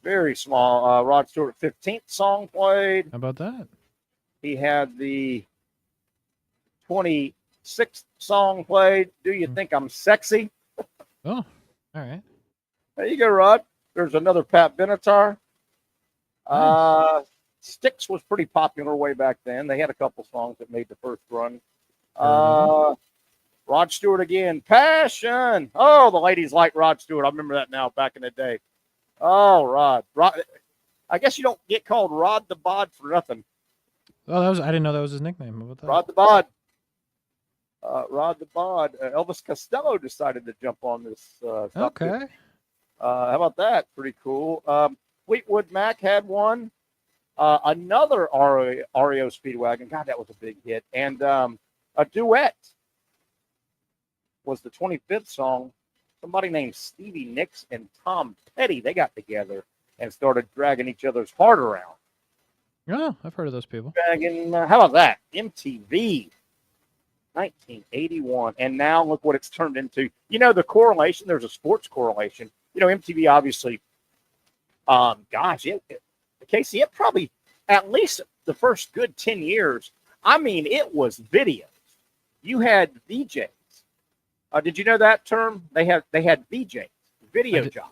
very small. Rod Stewart, 15th song played. How about that? He had the 26th song played. Do You Think I'm Sexy? Oh, all right. There you go, Rod. There's another Pat Benatar. Styx was pretty popular way back then. They had a couple songs that made the first run. Rod Stewart again. Passion. Oh, the ladies like Rod Stewart. I remember that now back in the day. Oh, Rod. I guess you don't get called Rod the Bod for nothing. Oh, I didn't know that was his nickname. How about that? Rod the Bod. Rod the Bod. Elvis Costello decided to jump on this. Okay. How about that? Pretty cool. Fleetwood Mac had one. Another REO Speedwagon. God, that was a big hit. And a duet was the 25th song. Somebody named Stevie Nicks and Tom Petty, they got together and started dragging each other's heart around. Oh, I've heard of those people. Dragging, how about that? MTV, 1981. And now look what it's turned into. You know, the correlation, there's a sports correlation. You know, MTV obviously, Casey, it probably at least the first good 10 years, I mean, it was videos. You had VJs. Did you know that term? They had VJs, video jockeys.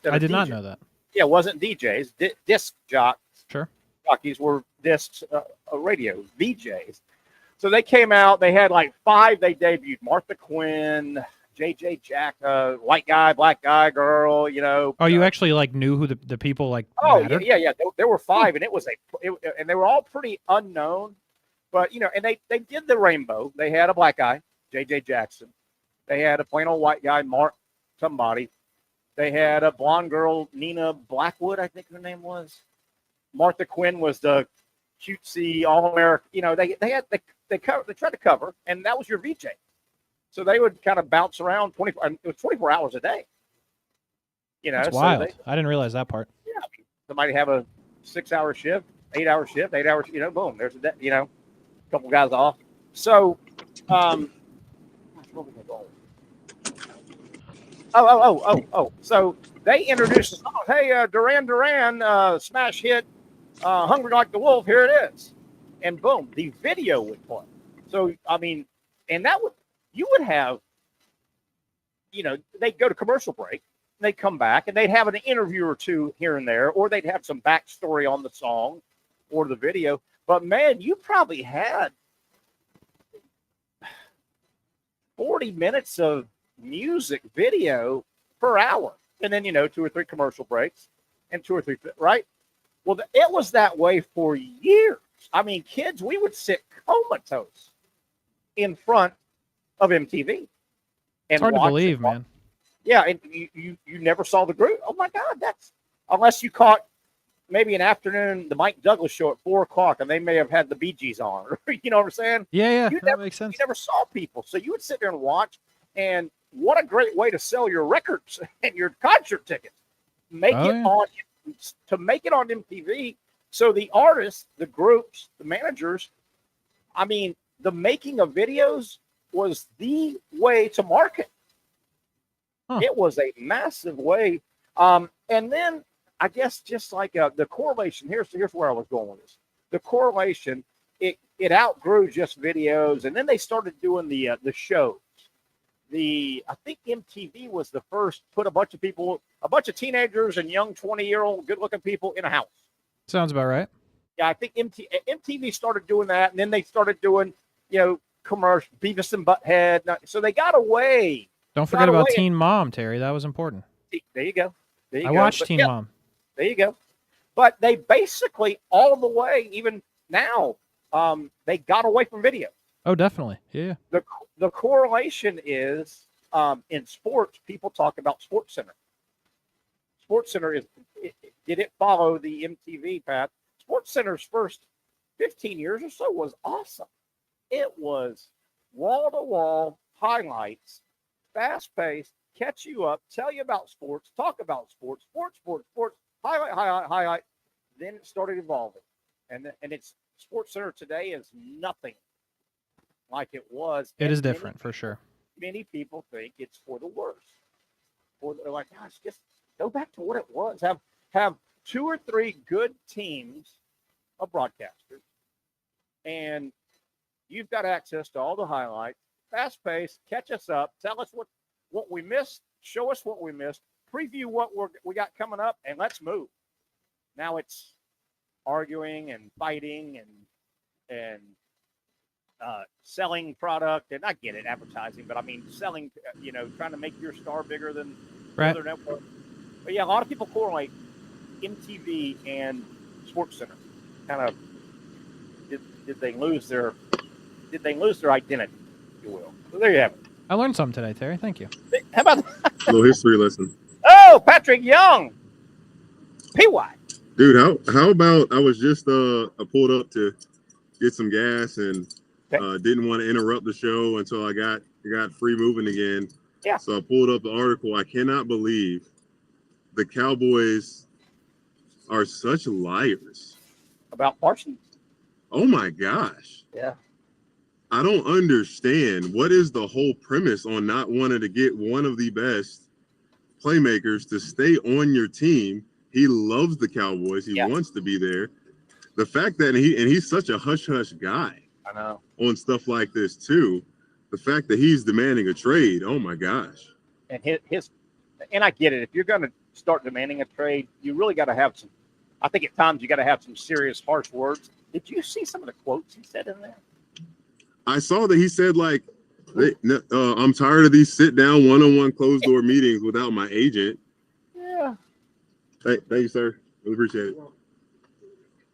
I did not know that. Yeah, it wasn't DJs. Disc jocks. Sure. Jockeys were discs, radio, VJs. So they came out. They had like 5 they debuted. Martha Quinn, J.J. Jack, white guy, black guy, girl, Oh, you actually like knew who the people like Oh, mattered? yeah. There were 5, and it was and they were all pretty unknown. But, and they did the rainbow. They had a black guy, J.J. Jackson. They had a plain old white guy, Mark somebody. They had a blonde girl, Nina Blackwood, I think her name was. Martha Quinn was the cutesy All-American. They tried to cover, and that was your VJ. So they would kind of bounce around 24. It was 24 hours a day. That's so wild. I didn't realize that part. Yeah, somebody have a 6-hour shift, 8-hour shift, 8 hours. Boom, there's a day. A couple guys off. So, where was I going? Oh. So they introduced the song. Hey, Duran, smash hit, Hungry Like the Wolf, here it is. And boom, the video would play. So, and you would have, they'd go to commercial break, and they'd come back, and they'd have an interview or two here and there, or they'd have some backstory on the song or the video. But, man, you probably had 40 minutes of music video per hour, and then 2 or 3 commercial breaks and 2 or 3, right? Well, it was that way for years. Kids, we would sit comatose in front of MTV. It's hard to believe, man. Yeah, and you never saw the group. Oh my God, that's unless you caught maybe an afternoon the Mike Douglas show at 4:00, and they may have had the Bee Gees on. You know what I'm saying? Yeah, that makes sense. You never saw people, so you would sit there and watch. And what a great way to sell your records and your concert tickets. Make it on MTV. So the artists, the groups, the managers, the making of videos was the way to market. Huh. It was a massive way. And then I guess just like the correlation, here's where I was going with this. The correlation, it outgrew just videos, and then they started doing the shows. I think MTV was the first put a bunch of teenagers and young 20-year-old good-looking people in a house. Sounds about right. Yeah, I think MTV started doing that, and then they started doing, commercial Beavis and Butthead. So they got away. Don't forget about Teen Mom, Terry. That was important. There you go. I watched Teen Mom. There you go. But they basically all the way, even now, they got away from video. Oh, definitely. Yeah. The correlation is in sports, people talk about SportsCenter. SportsCenter did it follow the MTV path? SportsCenter's first 15 years or so was awesome. It was wall-to-wall highlights, fast-paced, catch you up, tell you about sports, talk about sports, highlight. Then it started evolving. And it's SportsCenter today is nothing like it was. It is different for sure. Many people think it's for the worse. Or they're like, gosh, just go back to what it was. Have 2 or 3 good teams of broadcasters, and you've got access to all the highlights, fast pace, catch us up, tell us what we missed, show us what we missed, preview what we got coming up, and let's move. Now it's arguing and fighting and selling product, and I get it, advertising, but selling, trying to make your star bigger than other network. But yeah, a lot of people correlate MTV and SportsCenter. Kind of did they lose their identity, if you will? So there you have it. I learned something today, Terry. Thank you. How about little history lesson? Oh, Patrick Young, PY. Dude, how about I was just I pulled up to get some gas and didn't want to interrupt the show until I got free moving again. Yeah. So I pulled up the article. I cannot believe the Cowboys are such liars about Parsons. Oh my gosh. Yeah. I don't understand. What is the whole premise on not wanting to get one of the best playmakers to stay on your team? He loves the Cowboys. He wants to be there. The fact that he's such a hush-hush guy. I know. On stuff like this too. The fact that he's demanding a trade. Oh my gosh. And and I get it. If you're going to start demanding a trade, you really got to have some. I think at times you got to have some serious, harsh words. Did you see some of the quotes he said in there? I saw that he said like, I'm tired of these sit down one-on-one closed door meetings without my agent. Yeah. Thank you, sir. Really appreciate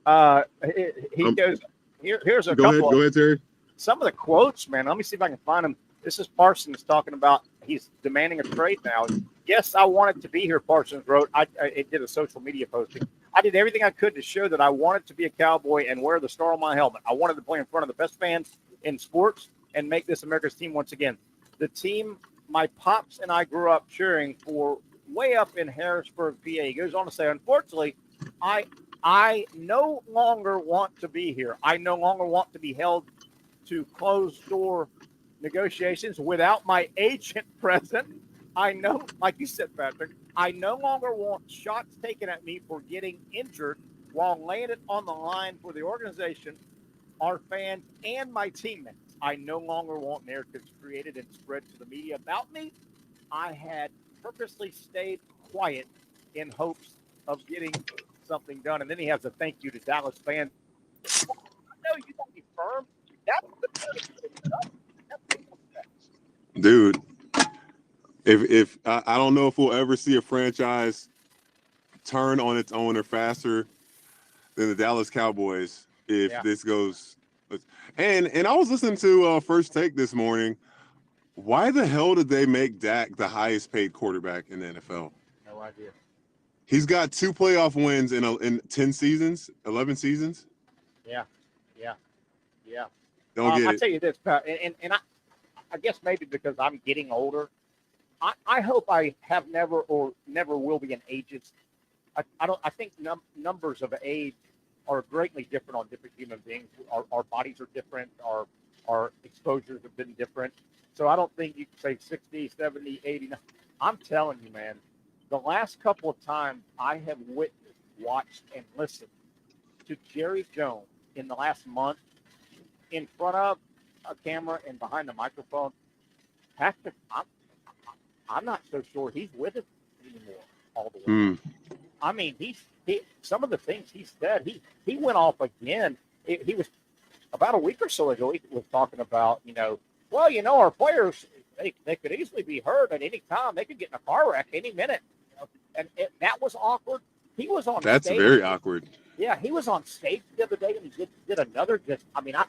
it. He goes. Here's a go couple. Go ahead, Terry. Some of the quotes, man. Let me see if I can find them. This is Parsons talking about he's demanding a trade now. Yes, I wanted to be here, Parsons wrote. I did a social media posting. I did everything I could to show that I wanted to be a Cowboy and wear the star on my helmet. I wanted to play in front of the best fans in sports and make this America's team once again. The team my pops and I grew up cheering for way up in Harrisburg, PA. He goes on to say, unfortunately, I no longer want to be here. I no longer want to be held to closed-door negotiations without my agent present. I know, like you said, Patrick, I no longer want shots taken at me for getting injured while laying it on the line for the organization, our fans, and my teammates. I no longer want narratives created and spread to the media about me. I had purposely stayed quiet in hopes of getting something done. And then he has a thank you to Dallas fans. No, you got to be firm. Dude, if I don't know if we'll ever see a franchise turn on its owner faster than the Dallas Cowboys if this goes. And I was listening to First Take this morning. Why the hell did they make Dak the highest paid quarterback in the NFL? No idea. He's got 2 playoff wins in 10 seasons, 11 seasons. Yeah. Don't get it. I'll tell you this, Pat, and I guess maybe because I'm getting older, I hope I have never or never will be an ageist. I think numbers of age are greatly different on different human beings. Our bodies are different. Our exposures have been different. So I don't think you can say 60, 70, 80. I'm telling you, man, the last couple of times I have witnessed, watched, and listened to Jerry Jones in the last month in front of a camera and behind the microphone, Patrick, I'm not so sure he's with us anymore all the way. I mean, he some of the things he said, he went off again. He was about a week or so ago. He was talking about, our players they could easily be hurt at any time. They could get in a car wreck any minute, and that was awkward. He was on. That's stage. very awkward. Yeah, he was on stage the other day and he did another.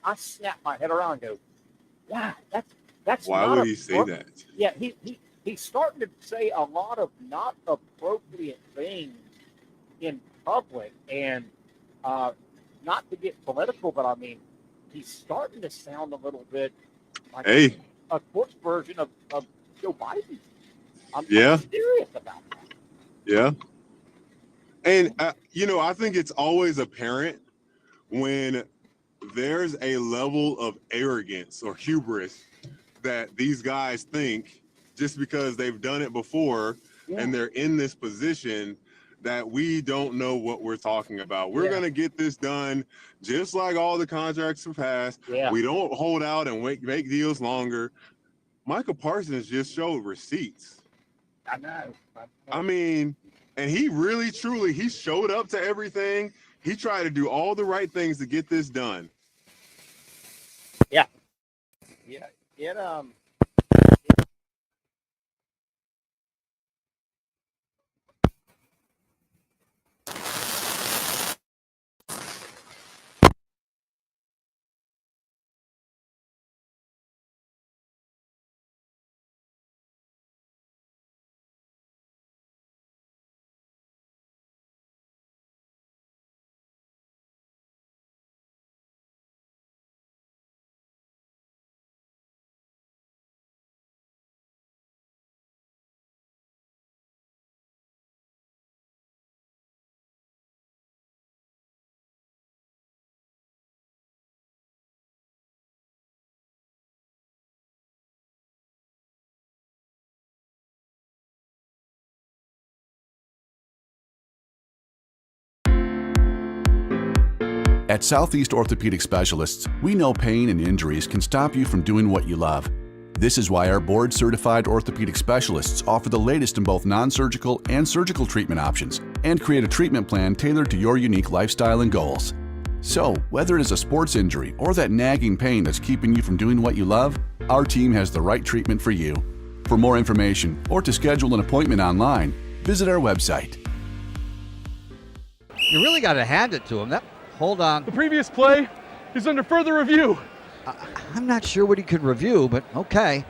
I snapped my head around and go, "Wow, that's." Why would he say that? Yeah, he's starting to say a lot of not appropriate things in public, and not to get political, but I mean, he's starting to sound a little bit like a sports version of Joe Biden. I'm serious about that. Yeah. And, I think it's always apparent when there's a level of arrogance or hubris that these guys think just because they've done it before and they're in this position that we don't know what we're talking about. We're going to get this done just like all the contracts have passed. Yeah. We don't hold out and make deals longer. Michael Parsons just showed receipts. I know. I mean, and he really, truly, he showed up to everything. He tried to do all the right things to get this done. Yeah. At Southeast Orthopedic Specialists, we know pain and injuries can stop you from doing what you love. This is why our board-certified orthopedic specialists offer the latest in both non-surgical and surgical treatment options and create a treatment plan tailored to your unique lifestyle and goals. So, whether it is a sports injury or that nagging pain that's keeping you from doing what you love, our team has the right treatment for you. For more information or to schedule an appointment online, visit our website. You really got to hand it to him. Hold on. The previous play is under further review. I'm not sure what he could review, but okay.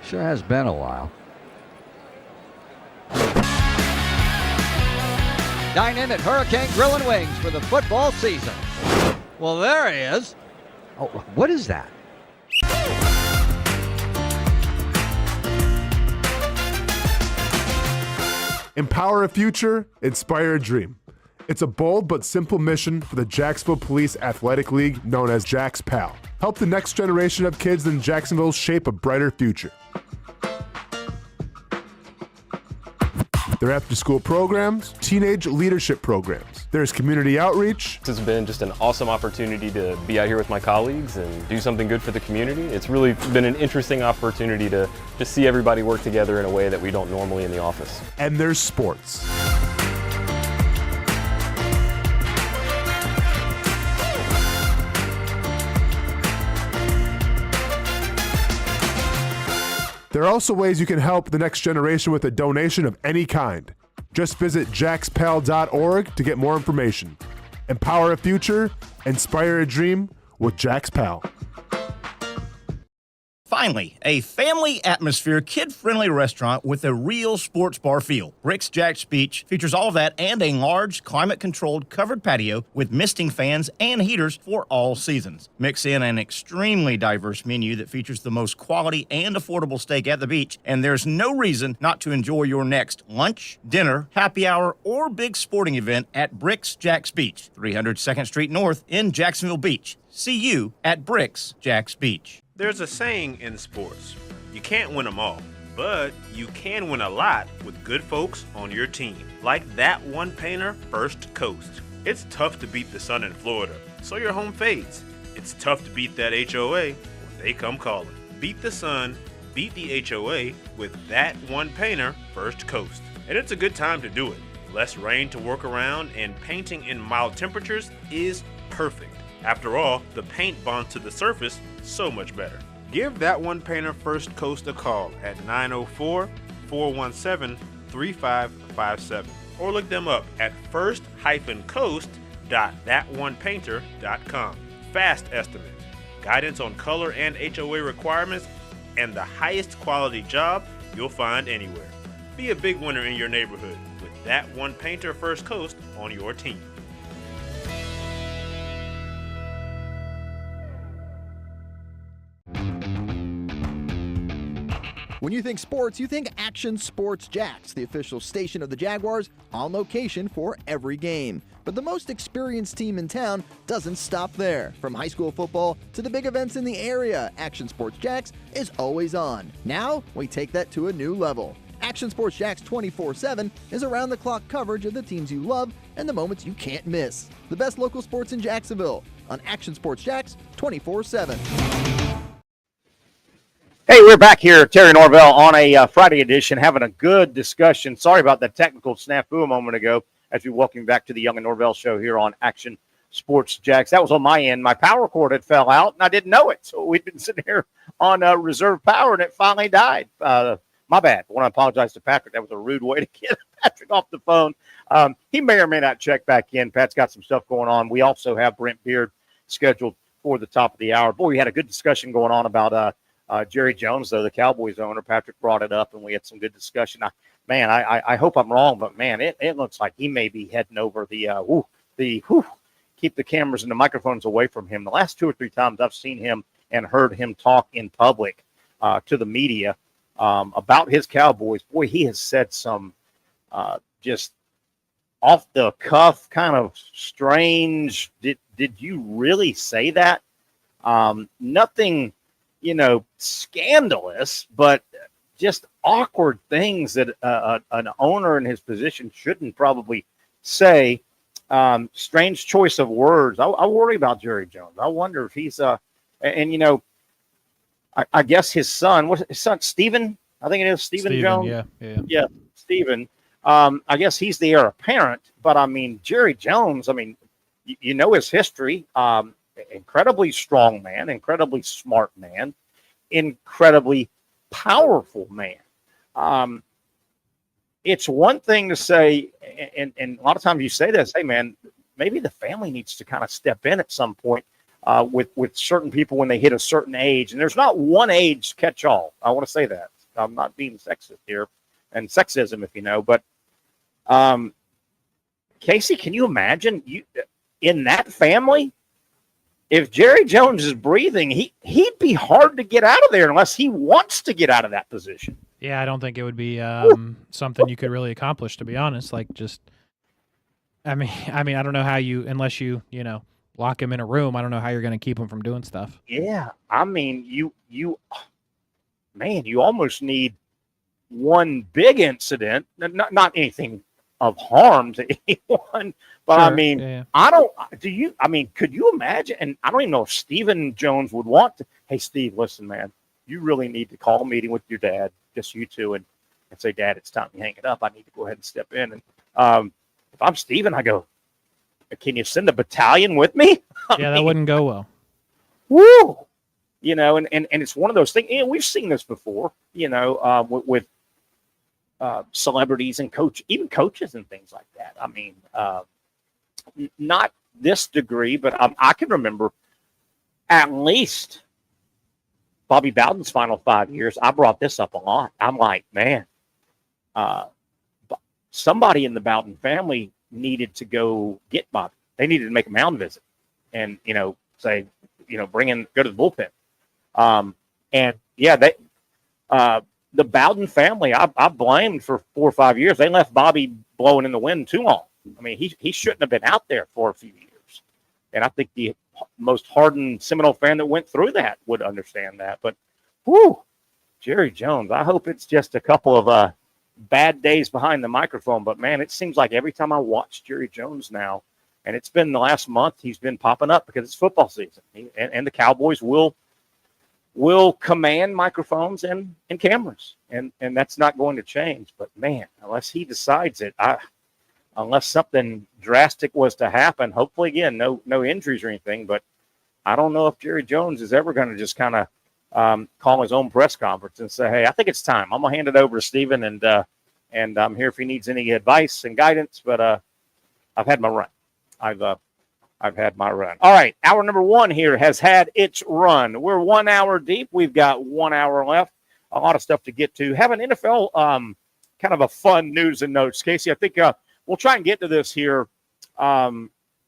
Sure has been a while. Dynamic Hurricane Grill and Wings for the football season. Well, there he is. Oh, what is that? Empower a future, inspire a dream. It's a bold but simple mission for the Jacksonville Police Athletic League known as Jax PAL. Help the next generation of kids in Jacksonville shape a brighter future. Their after-school programs, teenage leadership programs. There's community outreach. It's been just an awesome opportunity to be out here with my colleagues and do something good for the community. It's really been an interesting opportunity to just see everybody work together in a way that we don't normally in the office. And there's sports. There are also ways you can help the next generation with a donation of any kind. Just visit jaxpal.org to get more information. Empower a future, inspire a dream with Jax PAL. Finally, a family atmosphere, kid-friendly restaurant with a real sports bar feel. Bricks Jack's Beach features all of that and a large, climate-controlled covered patio with misting fans and heaters for all seasons. Mix in an extremely diverse menu that features the most quality and affordable steak at the beach, and there's no reason not to enjoy your next lunch, dinner, happy hour, or big sporting event at Bricks Jack's Beach, 300 2nd Street North in Jacksonville Beach. See you at Bricks Jack's Beach. There's a saying in sports, you can't win them all, but you can win a lot with good folks on your team. Like that one painter, First Coast. It's tough to beat the sun in Florida, so your home fades. It's tough to beat that HOA when they come calling. Beat the sun, beat the HOA with that one painter, First Coast. And it's a good time to do it. Less rain to work around and painting in mild temperatures is perfect. After all, the paint bonds to the surface so much better. Give that one painter First Coast a call at 904-417-3557 or look them up at first-coast.thatonepainter.com. Fast estimate, guidance on color and HOA requirements, and the highest quality job you'll find anywhere. Be a big winner in your neighborhood with that one painter First Coast on your team. When you think sports, you think Action Sports Jacks, the official station of the Jaguars, on location for every game. But the most experienced team in town doesn't stop there. From high school football to the big events in the area, Action Sports Jacks is always on. Now, we take that to a new level. Action Sports Jacks 24/7 is around-the-clock coverage of the teams you love and the moments you can't miss. The best local sports in Jacksonville on Action Sports Jacks 24/7. Hey, we're back here, Terry Norvelle, on a Friday edition, having a good discussion. Sorry about that technical snafu a moment ago as we welcome back to the Young and Norvelle show here on Action Sports Jacks. That was on my end. My power cord had fell out, and I didn't know it. So we've been sitting here on reserve power, and it finally died. My bad. I want to apologize to Patrick. That was a rude way to get Patrick off the phone. He may or may not check back in. Pat's got some stuff going on. We also have Brent Beaird scheduled for the top of the hour. Boy, we had a good discussion going on about Jerry Jones, though, the Cowboys owner. Patrick brought it up, and we had some good discussion. I hope I'm wrong, but, man, it looks like he may be heading over keep the cameras and the microphones away from him. The last 2 or 3 times I've seen him and heard him talk in public to the media about his Cowboys, boy, he has said some just off-the-cuff kind of strange, did you really say that? Nothing scandalous, but just awkward things that an owner in his position shouldn't probably say. Strange choice of words. I worry about Jerry Jones. I wonder if he's I guess his son, what's his son, Stephen? I think it is Stephen Jones. Yeah, Stephen. I guess he's the heir apparent, but I mean, Jerry Jones, I mean, you know his history. Incredibly strong man, incredibly smart man, incredibly powerful man. It's one thing to say, and a lot of times you say this, hey man, maybe the family needs to kind of step in at some point with certain people when they hit a certain age. And there's not one age catch all. I want to say that. I'm not being sexist here, and sexism, if you know. But Casey, can you imagine in that family? If Jerry Jones is breathing, he'd be hard to get out of there unless he wants to get out of that position. Yeah, I don't think it would be something you could really accomplish, to be honest. Like, just, I mean, I don't know how unless you lock him in a room, I don't know how you're going to keep him from doing stuff. Yeah, I mean, you almost need one big incident, not anything of harm to anyone, but sure, I mean, yeah. Could you imagine? And I don't even know if Stephen Jones would want to, hey, Steve, listen, man, you really need to call a meeting with your dad, just you two, and say, Dad, it's time to hang it up. I need to go ahead and step in. And if I'm Stephen, I go, can you send a battalion with me? That wouldn't go well. Woo! And it's one of those things, we've seen this before, with celebrities and even coaches and things like that. I mean, not this degree, but I can remember at least Bobby Bowden's final 5 years. I brought this up a lot. I'm like, man, somebody in the Bowden family needed to go get Bobby. They needed to make a mound visit and, say, go to the bullpen. The Bowden family, I blamed for 4 or 5 years. They left Bobby blowing in the wind too long. I mean, he shouldn't have been out there for a few years. And I think the most hardened Seminole fan that went through that would understand that. But, Jerry Jones, I hope it's just a couple of bad days behind the microphone. But, man, it seems like every time I watch Jerry Jones now, and it's been the last month, he's been popping up because it's football season. And the Cowboys will command microphones and cameras, and that's not going to change. But man, unless he decides it, unless something drastic was to happen, hopefully again, no injuries or anything, but I don't know if Jerry Jones is ever going to just kind of call his own press conference and say, hey, I think it's time. I'm gonna hand it over to Stephen, and I'm here if he needs any advice and guidance. But I've had my run. I've had my run. All right, hour number 1 here has had its run. We're 1 hour deep. We've got 1 hour left. A lot of stuff to get to. Have an NFL kind of a fun news and notes. Casey, I think we'll try and get to this here,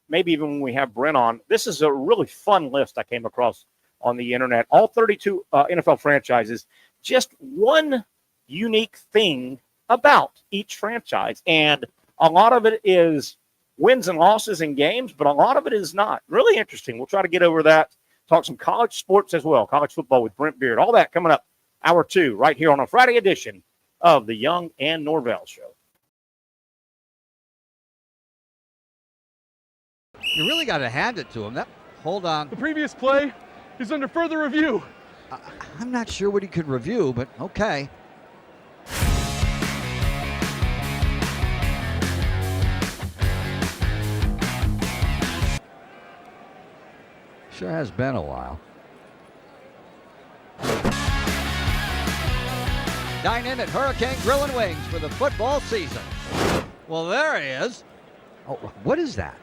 maybe even when we have Brent on. This is a really fun list I came across on the internet. All 32 NFL franchises, just one unique thing about each franchise. And a lot of it is wins and losses in games, but a lot of it is not. Really interesting. We'll try to get over that. Talk some college sports as well. College football with Brent Beaird. All that coming up hour 2 right here on a Friday edition of the Young and Norvelle Show. You really got to hand it to him. Hold on. The previous play is under further review. I'm not sure what he could review, but okay. Sure has been a while. Dine in at Hurricane Grill and Wings for the football season. Well, there he is. Oh, what is that?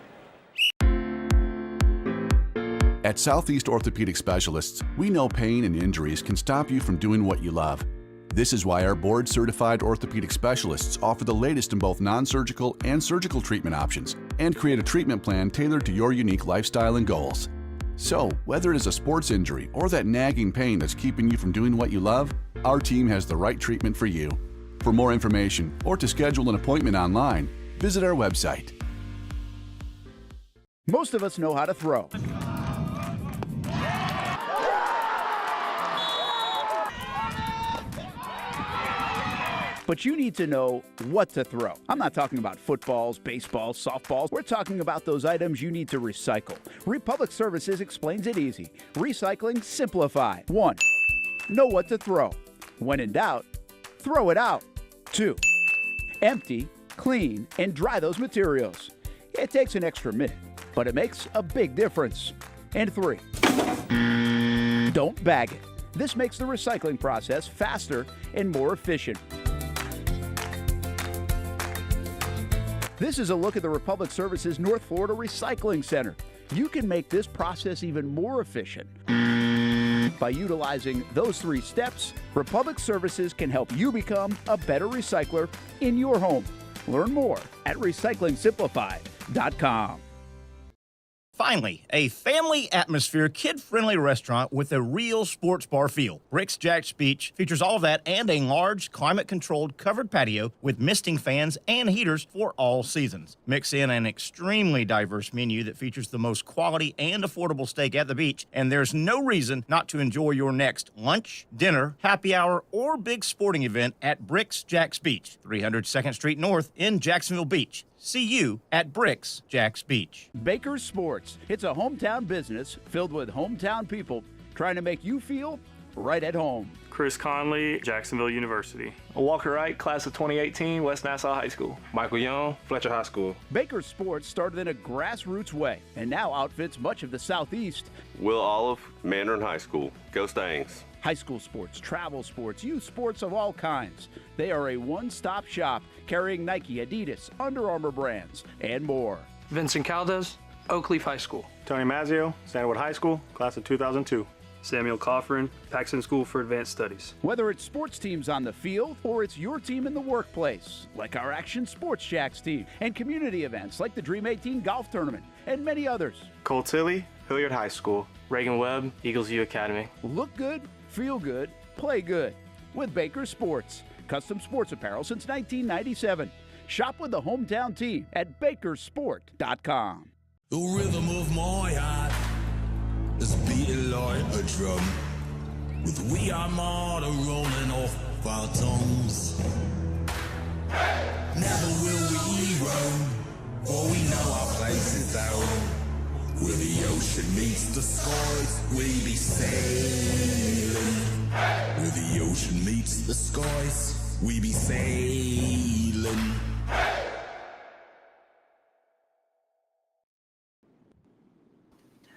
At Southeast Orthopedic Specialists, we know pain and injuries can stop you from doing what you love. This is why our board-certified orthopedic specialists offer the latest in both non-surgical and surgical treatment options and create a treatment plan tailored to your unique lifestyle and goals. So, whether it is a sports injury or that nagging pain that's keeping you from doing what you love, our team has the right treatment for you. For more information or to schedule an appointment online, visit our website. Most of us know how to throw. But you need to know what to throw. I'm not talking about footballs, baseballs, softballs. We're talking about those items you need to recycle. Republic Services explains it easy. Recycling simplified. 1. know what to throw. When in doubt, throw it out. 2. Empty, clean, and dry those materials. It takes an extra minute, but it makes a big difference. And 3. Don't bag it. This makes the recycling process faster and more efficient. This is a look at the Republic Services North Florida Recycling Center. You can make this process even more efficient. By utilizing those 3 steps, Republic Services can help you become a better recycler in your home. Learn more at recyclingsimplified.com. Finally, a family atmosphere, kid-friendly restaurant with a real sports bar feel. Rick's Jack's Beach features all of that and a large, climate-controlled covered patio with misting fans and heaters for all seasons. Mix in an extremely diverse menu that features the most quality and affordable steak at the beach, and there's no reason not to enjoy your next lunch, dinner, happy hour, or big sporting event at Rick's Jack's Beach, 300 2nd Street North in Jacksonville Beach. See you at Bricks Jack's Beach. Baker's Sports. It's a hometown business filled with hometown people trying to make you feel right at home. Chris Conley, Jacksonville University. Walker Wright, class of 2018, West Nassau High School. Michael Young, Fletcher High School. Baker's Sports started in a grassroots way and now outfits much of the Southeast. Will Olive, Mandarin High School. Go Stangs. High school sports, travel sports, youth sports of all kinds. They are a one-stop shop carrying Nike, Adidas, Under Armour brands, and more. Vincent Caldes, Oakleaf High School. Tony Mazzio, Sandwood High School, class of 2002. Samuel Coffrin, Paxton School for Advanced Studies. Whether it's sports teams on the field or it's your team in the workplace, like our Action Sports Shacks team, and community events like the Dream 18 Golf Tournament, and many others. Cole Tilley, Hilliard High School. Reagan Webb, Eagles View Academy. Look good, feel good, play good with Baker Sports. Custom sports apparel since 1997. Shop with the hometown team at bakersport.com. The rhythm of my heart is beating like a drum, with we are more rolling off our tongues. Never will we roam, for we know our place is down. Where the ocean meets the skies, we be sailing. Where the ocean meets the skies, we be sailing.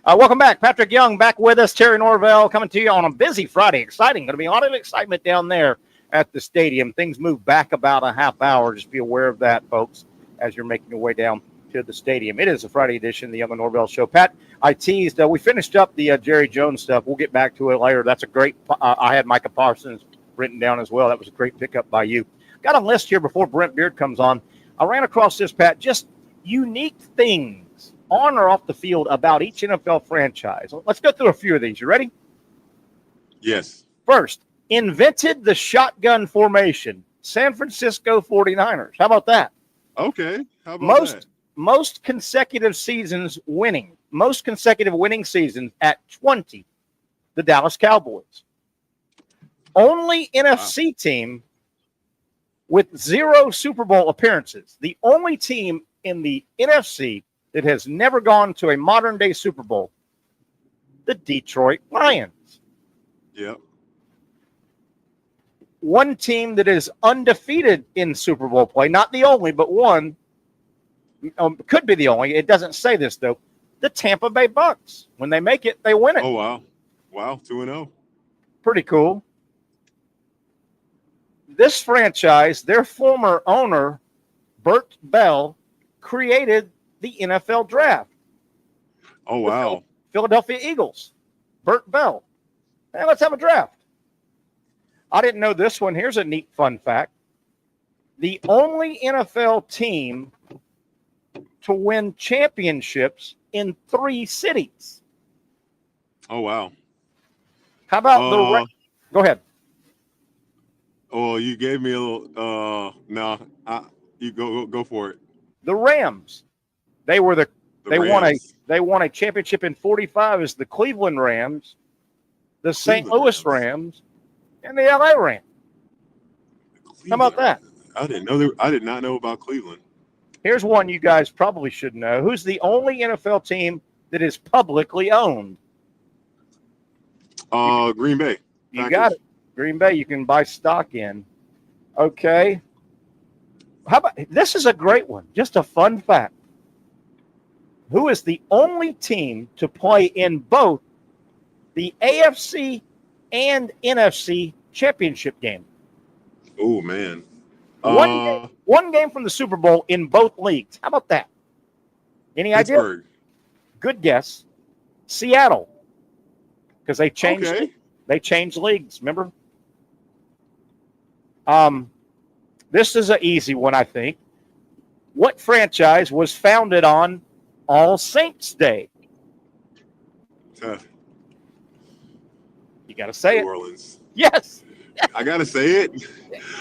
Welcome back. Patrick Young back with us. Terry Norvelle coming to you on a busy Friday. Exciting. Going to be a lot of excitement down there at the stadium. Things move back about a half hour. Just be aware of that, folks, as you're making your way down to the stadium. It is a Friday edition of the Young and Norvelle Show. Pat, I teased. We finished up the Jerry Jones stuff. We'll get back to it later. That's a great I had Micah Parsons written down as well. That was a great pickup by you. Got a list here before Brent Beaird comes on. I ran across this, Pat, just unique things on or off the field about each NFL franchise. Let's go through a few of these. You ready? Yes. First, invented the shotgun formation. San Francisco 49ers. How about that? Okay. How about that? Most consecutive seasons winning. Most consecutive winning seasons at 20. The Dallas Cowboys. Only NFC team with 0 Super Bowl appearances. The only team in the NFC that has never gone to a modern-day Super Bowl, the Detroit Lions. Yep. One team that is undefeated in Super Bowl play, not the only, but one, could be the only. It doesn't say this, though. The Tampa Bay Bucks. When they make it, they win it. Oh, wow. Wow, 2-0. Pretty cool. This franchise, their former owner, Bert Bell, created the NFL draft. Oh, wow. Philadelphia Eagles. Bert Bell. Hey, let's have a draft. I didn't know this one. Here's a neat fun fact. The only NFL team to win championships in 3 cities. Oh, wow. How about go ahead. Oh, you gave me a little you go for it. The Rams. They were they won a championship in 45 as the Cleveland Rams, the St. Louis Rams, and the LA Rams. How about that? I did not know about Cleveland. Here's one you guys probably should know. Who's the only NFL team that is publicly owned? Green Bay. You got it. Green Bay, you can buy stock in. Okay. How about this is a great one. Just a fun fact. Who is the only team to play in both the AFC and NFC championship game? Oh, man. One game from the Super Bowl in both leagues. How about that? Any idea? Pittsburgh. Good guess. Seattle. Because they changed leagues, remember? This is an easy one, I think. What franchise was founded on All Saints Day? You got to say New Orleans. Yes. I got to say it.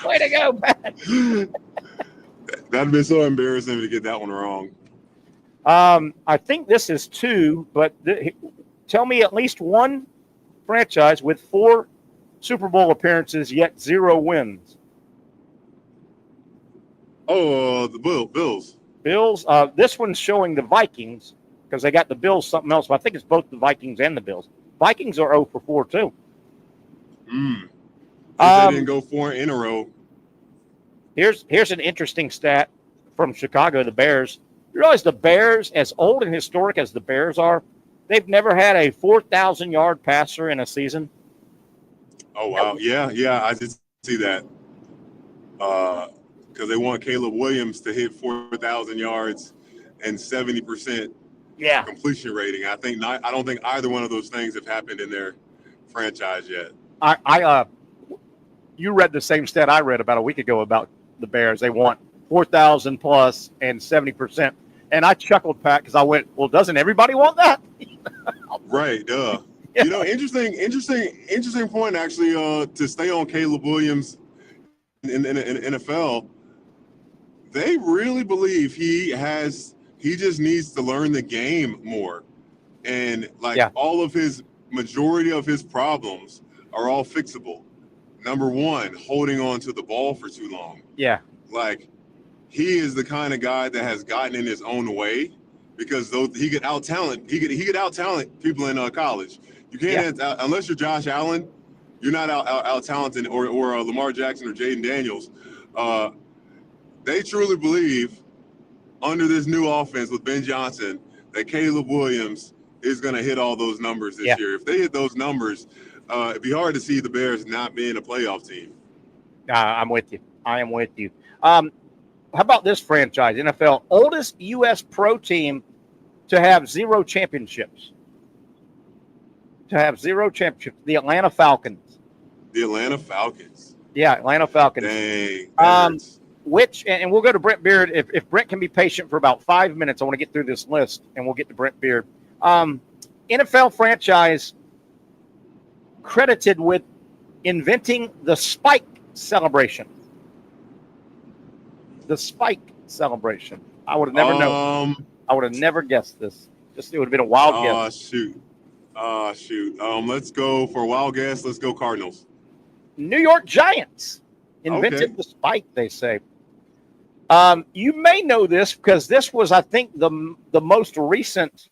Way to go, man. That'd been so embarrassing to get that one wrong. I think this is two, but tell me at least one franchise with 4 Super Bowl appearances, yet 0 wins. Oh, the Bills. Bills. This one's showing the Vikings because they got the Bills something else. But I think it's both the Vikings and the Bills. Vikings are 0 for 4 too. They didn't go 4 in a row. Here's an interesting stat from Chicago, the Bears. You realize the Bears, as old and historic as the Bears are, they've never had a 4,000-yard passer in a season. Oh, wow. Yeah, I did see that. Because they want Caleb Williams to hit 4,000 yards and 70% completion rating. I don't think either one of those things have happened in their franchise yet. You read the same stat I read about a week ago about the Bears. They want 4,000 plus and 70%. And I chuckled, Pat, because I went, well, doesn't everybody want that? Right. Yeah. You know, interesting point, actually, to stay on Caleb Williams in the NFL. They really believe he just needs to learn the game more. And majority of his problems are all fixable. Number one, holding on to the ball for too long. Yeah. Like, he is the kind of guy that has gotten in his own way because he could out-talent people in college. You can't, unless you're Josh Allen, you're not out-talented or Lamar Jackson or Jaden Daniels. They truly believe under this new offense with Ben Johnson that Caleb Williams is going to hit all those numbers this year. If they hit those numbers, it'd be hard to see the Bears not being a playoff team. I'm with you. I am with you. How about this franchise, NFL? Oldest U.S. pro team to have 0 championships. The Atlanta Falcons. The Atlanta Falcons. Yeah, Atlanta Falcons. Dang. And we'll go to Brent Beaird. If Brent can be patient for about 5 minutes, I want to get through this list, and we'll get to Brent Beaird. NFL franchise credited with inventing the spike celebration. The spike celebration. I would have never known. I would have never guessed this. It would have been a wild guess. Shoot. Let's go for a wild guess. Let's go Cardinals. New York Giants invented the spike, they say. You may know this because this was, I think, the most recent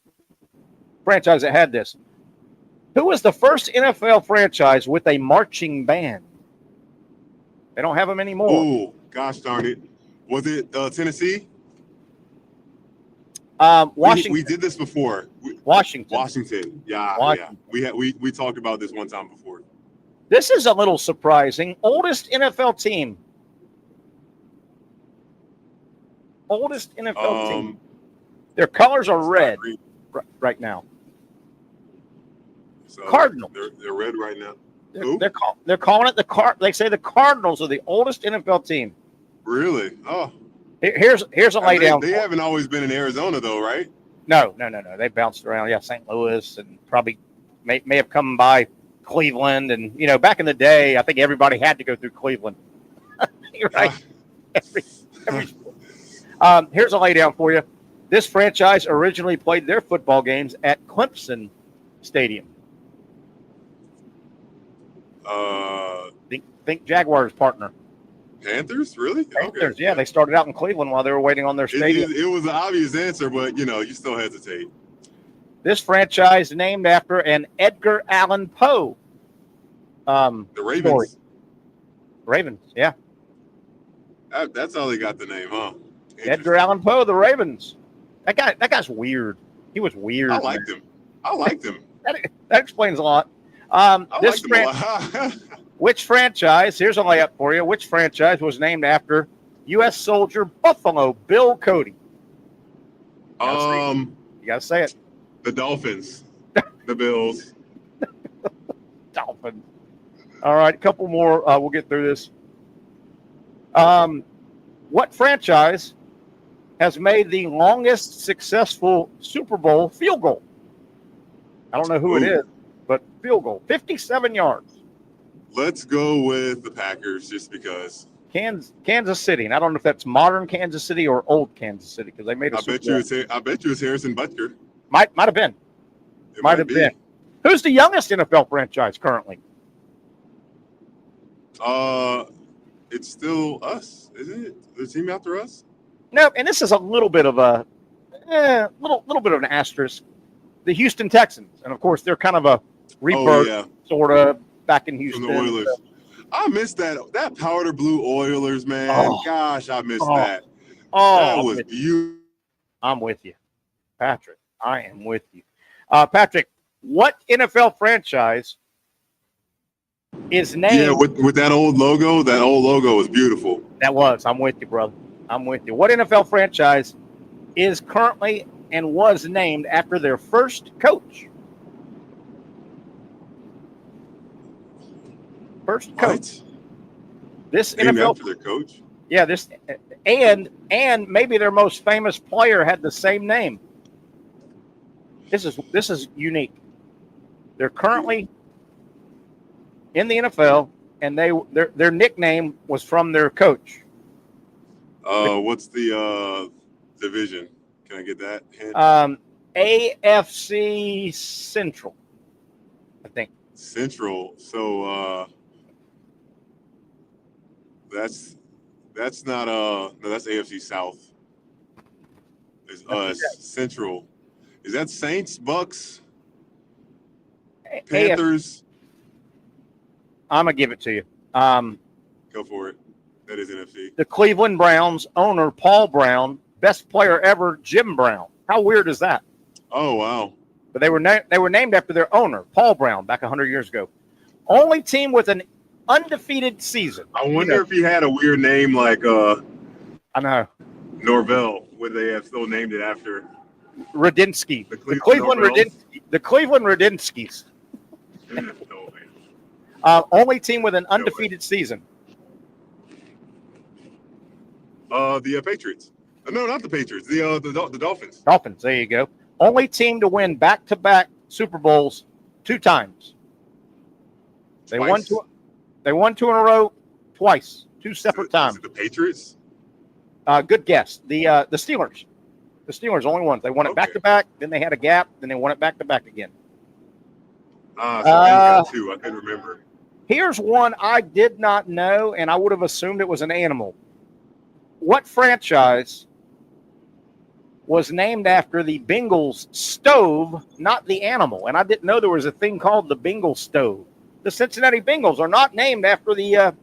franchise that had this. Who was the first NFL franchise with a marching band? They don't have them anymore. Oh, gosh darn it. Was it Tennessee? Washington. We did this before. Washington. Yeah. We talked about this one time before. This is a little surprising. Oldest NFL team. Team. Their colors are red right now. So Cardinals. They're red right now. They're calling it They say the Cardinals are the oldest NFL team. Really? Oh. Here's a laydown. They haven't always been in Arizona, though, right? No. They bounced around. Yeah, St. Louis, and probably may have come by Cleveland. And, back in the day, I think everybody had to go through Cleveland. Right? Here's a laydown for you. This franchise originally played their football games at Clemson Stadium. Think Jaguars partner. Panthers, really? Panthers, yeah. They started out in Cleveland while they were waiting on their stadium. It was an obvious answer, but, you still hesitate. This franchise named after an Edgar Allan Poe. The Ravens. Story. Ravens, yeah. That's how they got the name, huh? Edgar Allan Poe, the Ravens. That guy's weird. He was weird. I liked him. That explains a lot. Which franchise? Here's a layup for you. Which franchise was named after U.S. soldier Buffalo Bill Cody? You gotta say it. The Dolphins. The Bills. Dolphins. All right, a couple more. We'll get through this. What franchise has made the longest successful Super Bowl field goal? I don't know who it is, but field goal, 57 yards. Let's go with the Packers just because. Kansas City, and I don't know if that's modern Kansas City or old Kansas City because they made a I bet you it's Harrison Butker. Might have been. Might have been. Who's the youngest NFL franchise currently? It's still us, isn't it? The team after us? No, and this is a little bit of a little bit of an asterisk. The Houston Texans, and of course they're kind of a rebirth, sort of back in Houston. From the Oilers. I missed that powder blue Oilers, man. Gosh, I missed that. That was beautiful. I'm with you, Patrick. I am with you, Patrick. What NFL franchise is named? Yeah, with that old logo. That old logo was beautiful. That was. I'm with you, brother. I'm with you. What NFL franchise is currently and was named after their first coach? First coach. What? This named NFL after their coach. Yeah, this and maybe their most famous player had the same name. This is unique. They're currently in the NFL, and their nickname was from their coach. What's the division? Can I get that hint? AFC Central, I think. Central. So that's not no, that's AFC South. It's Central. Is that Saints, Bucks, Panthers? I'm gonna give it to you. Go for it. That is NFC. The Cleveland Browns owner Paul Brown, best player ever Jim Brown. How weird is that? Oh wow! But they were named after their owner Paul Brown back 100 years ago. Only team with an undefeated season. I wonder if he had a weird name like I know Norvelle. Would they have still named it after Radinsky? The Cleveland Radinsky. The Cleveland Radinskis. Only team with an undefeated season. The Patriots. No, not the Patriots. The Dolphins. Dolphins. There you go. Only team to win back-to-back Super Bowls 2 times. They won two in a row twice, 2 separate times. Is it the Patriots? Good guess. The Steelers. The Steelers only won. They won it back-to-back. Then they had a gap. Then they won it back-to-back again. So I got 2. I couldn't remember. Here's one I did not know, and I would have assumed it was an animal. What franchise was named after the Bengals stove, not the animal? And I didn't know there was a thing called the Bengal stove. The Cincinnati Bengals are not named after the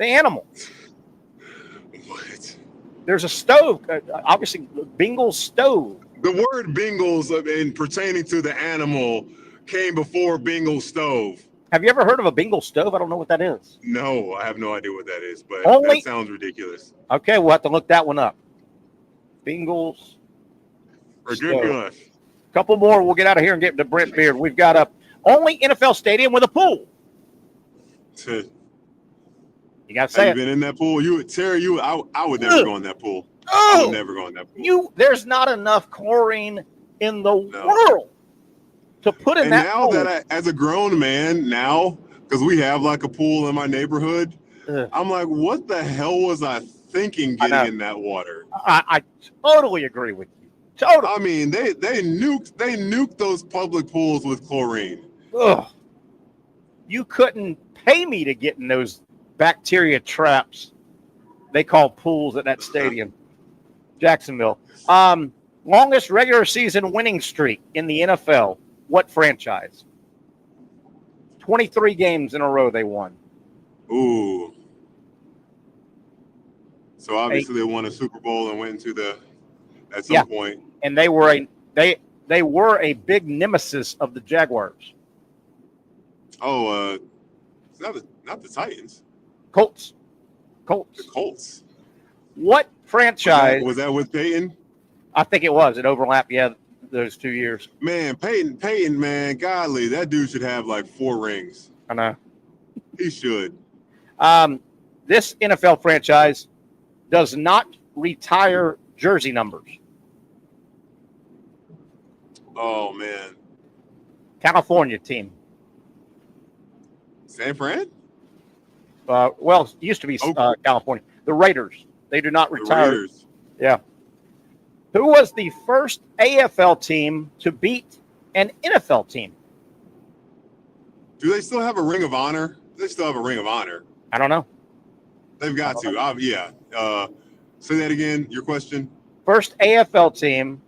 animal. What? There's a stove, obviously, Bengal stove. The word Bengals, in pertaining to the animal, came before Bengal stove. Have you ever heard of a Bengal stove? I don't know what that is. No, I have no idea what that is, but Only- that sounds ridiculous. Okay, we'll have to look that one up. Bengals. Ridiculous. A couple more. We'll get out of here and get to Brent Beaird. We've got a only NFL stadium with a pool. You got to say Have you been in that pool? I would never go in that pool. I would never go in that pool. There's not enough chlorine in the world to put in and that now pool. that as a grown man, because we have like a pool in my neighborhood, I'm like, what the hell was I thinking getting in that water? I totally agree with you. Totally. I mean, they nuked those public pools with chlorine. Ugh. You couldn't pay me to get in those bacteria traps they call pools at that stadium. Jacksonville. Longest regular season winning streak in the NFL. What franchise? 23 games in a row they won. Ooh. So obviously they won a Super Bowl and went into at some point. And they were a big nemesis of the Jaguars. Oh, not the Titans. Colts. The Colts. What franchise was that with Peyton? I think it was. It overlapped, those 2 years. Man, Peyton, man, golly, that dude should have like 4 rings. I know. He should. This NFL franchise does not retire jersey numbers. Oh, man. California team. San Fran? Well, it used to be California. The Raiders. They do not retire. The Raiders. Yeah. Who was the first AFL team to beat an NFL team? Do they still have a Ring of Honor? They still have a Ring of Honor. I don't know. They've got to. Yeah. Say that again, your question. First AFL team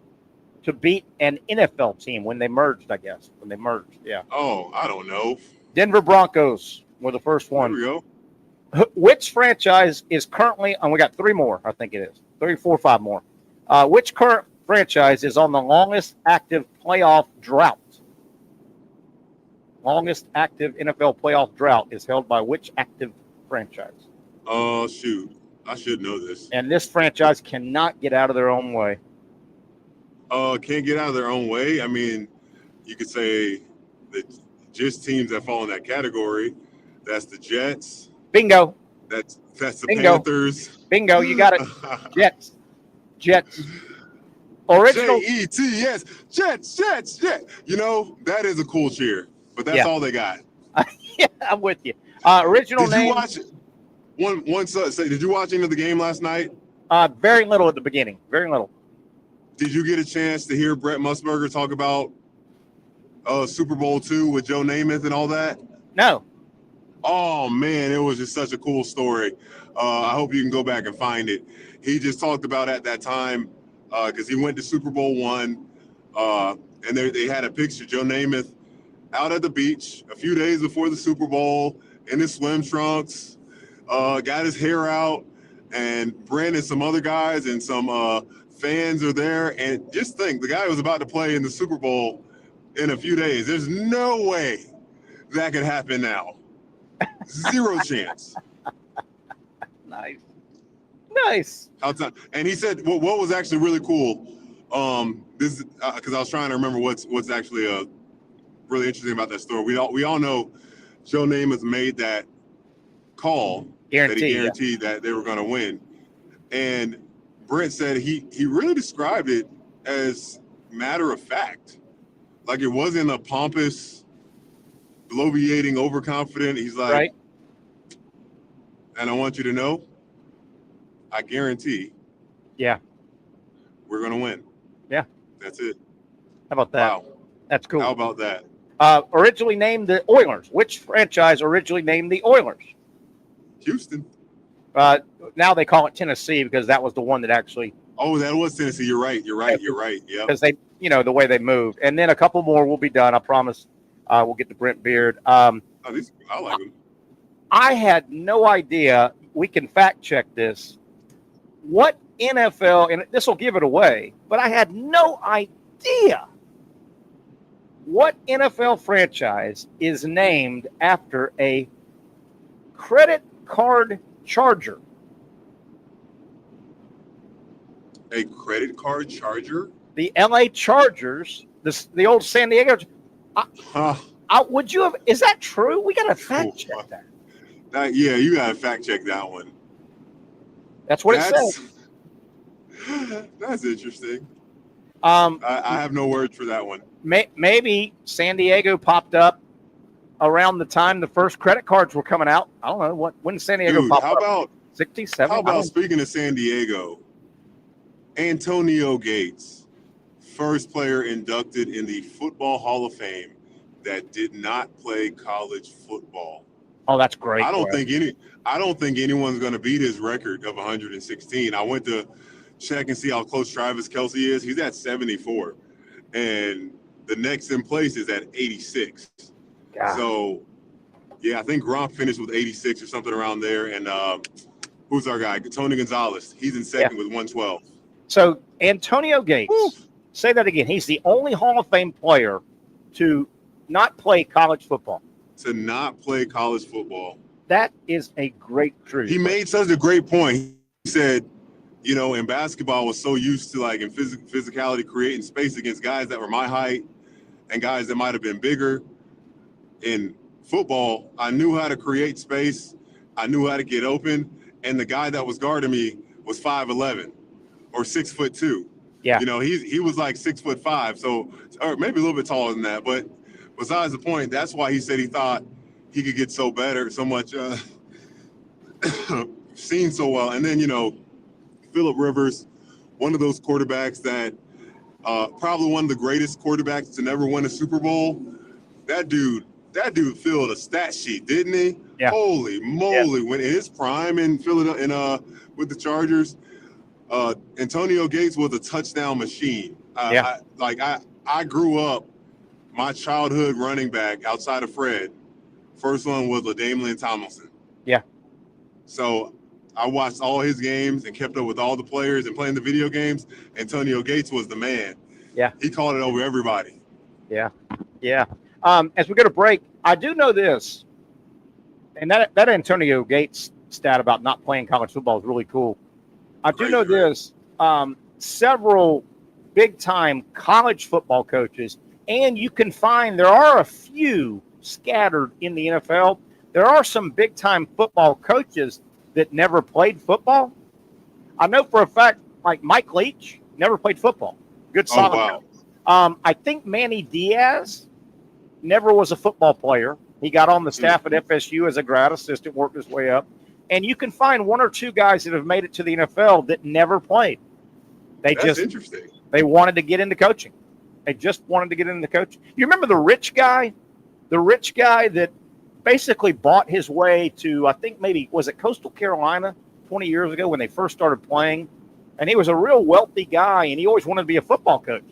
to beat an NFL team when they merged, I guess. When they merged, yeah. Oh, I don't know. Denver Broncos were the first one. There we go. Which franchise is currently, and we got 3 more, I think it is. 3, 4, 5 more. Which current franchise is on the longest active playoff drought? Longest active NFL playoff drought is held by which active franchise? Oh, shoot. I should know this. And this franchise cannot get out of their own way. Can't get out of their own way? I mean, you could say that just teams that fall in that category. That's the Jets. Bingo. That's the Panthers. Bingo, you got it. Jets. Original Jets. Jets. You know, that is a cool cheer, but that's all they got. Yeah, I'm with you. Original did name. You watch did you watch any of the game last night? Very little at the beginning. Very little. Did you get a chance to hear Brett Musburger talk about Super Bowl II with Joe Namath and all that? No. Oh, man, it was just such a cool story. I hope you can go back and find it. He just talked about at that time because he went to Super Bowl I, and they had a picture, Joe Namath, out at the beach a few days before the Super Bowl in his swim trunks, got his hair out, and Brent and some other guys and some fans are there. And just think, the guy was about to play in the Super Bowl in a few days. There's no way that could happen now. Zero chance. Nice. And he said what was actually really cool. This because I was trying to remember what's actually really interesting about that story. We all know Joe Namath made that call that he guaranteed that they were going to win, and Brent said he really described it as matter of fact, like it wasn't a pompous, bloviating, overconfident. He's like, right. And I want you to know, I guarantee. Yeah. We're going to win. Yeah. That's it. How about that? Wow. That's cool. How about that? Originally named the Oilers. Which franchise originally named the Oilers? Houston. Now they call it Tennessee because that was the one that actually. Oh, that was Tennessee. You're right. Yeah. Because they, the way they moved. And then a couple more will be done. I promise. We'll get to Brent Beaird. I like them. I had no idea. We can fact check this. What NFL, and this will give it away, but I had no idea what NFL franchise is named after a credit card charger. A credit card charger? The LA Chargers, the old San Diego. Would you have? Is that true? We got to fact check that. Yeah, you got to fact check that one. That's what it says. That's interesting. I have no words for that one. Maybe San Diego popped up around the time the first credit cards were coming out. I don't know when San Diego popped up. How about 67? How about speaking of San Diego? Antonio Gates, first player inducted in the Football Hall of Fame that did not play college football. Oh, that's great. I don't think anyone's going to beat his record of 116. I went to check and see how close Travis Kelce is. He's at 74, and the next in place is at 86. God. So Yeah, I think Gronk finished with 86 or something around there. And who's our guy? Tony Gonzalez. He's in second with 112. So Antonio Gates, say that again. He's the only Hall of Fame player to not play college football. To not play college football. That is a great truth. He made such a great point. He said, you know, in basketball, I was so used to, like, in physicality, creating space against guys that were my height and guys that might have been bigger. In football, I knew how to create space. I knew how to get open. And the guy that was guarding me was 5'11" or 6'2". Yeah. You know, he was like 6'5", so, or maybe a little bit taller than that. But besides the point, that's why he said he thought he could get so much seen so well. And then, you know, Phillip Rivers, one of those quarterbacks that probably one of the greatest quarterbacks to never win a Super Bowl. That dude filled a stat sheet, didn't he? Yeah. Holy moly! Yeah. When in his prime in Philadelphia, with the Chargers, Antonio Gates was a touchdown machine. I grew up, my childhood running back outside of Fred, first one was LaDainian Tomlinson. Yeah. So I watched all his games and kept up with all the players and playing the video games. Antonio Gates was the man. Yeah. He called it over everybody. Yeah. Yeah. As we go to break, I do know this, and that Antonio Gates stat about not playing college football is really cool. I do know this, several big-time college football coaches, and you can find there are a few scattered in the NFL. There are some big-time football coaches that never played football. I know for a fact, like Mike Leach, never played football. Good solid. I think Manny Diaz never was a football player. He got on the staff at FSU as a grad assistant, worked his way up. And you can find one or two guys that have made it to the NFL that never played. That's interesting. They wanted to get into coaching. They just wanted to get into coaching. You remember the rich guy? The rich guy that basically bought his way to, I think maybe, was it Coastal Carolina 20 years ago when they first started playing? And he was a real wealthy guy, and he always wanted to be a football coach.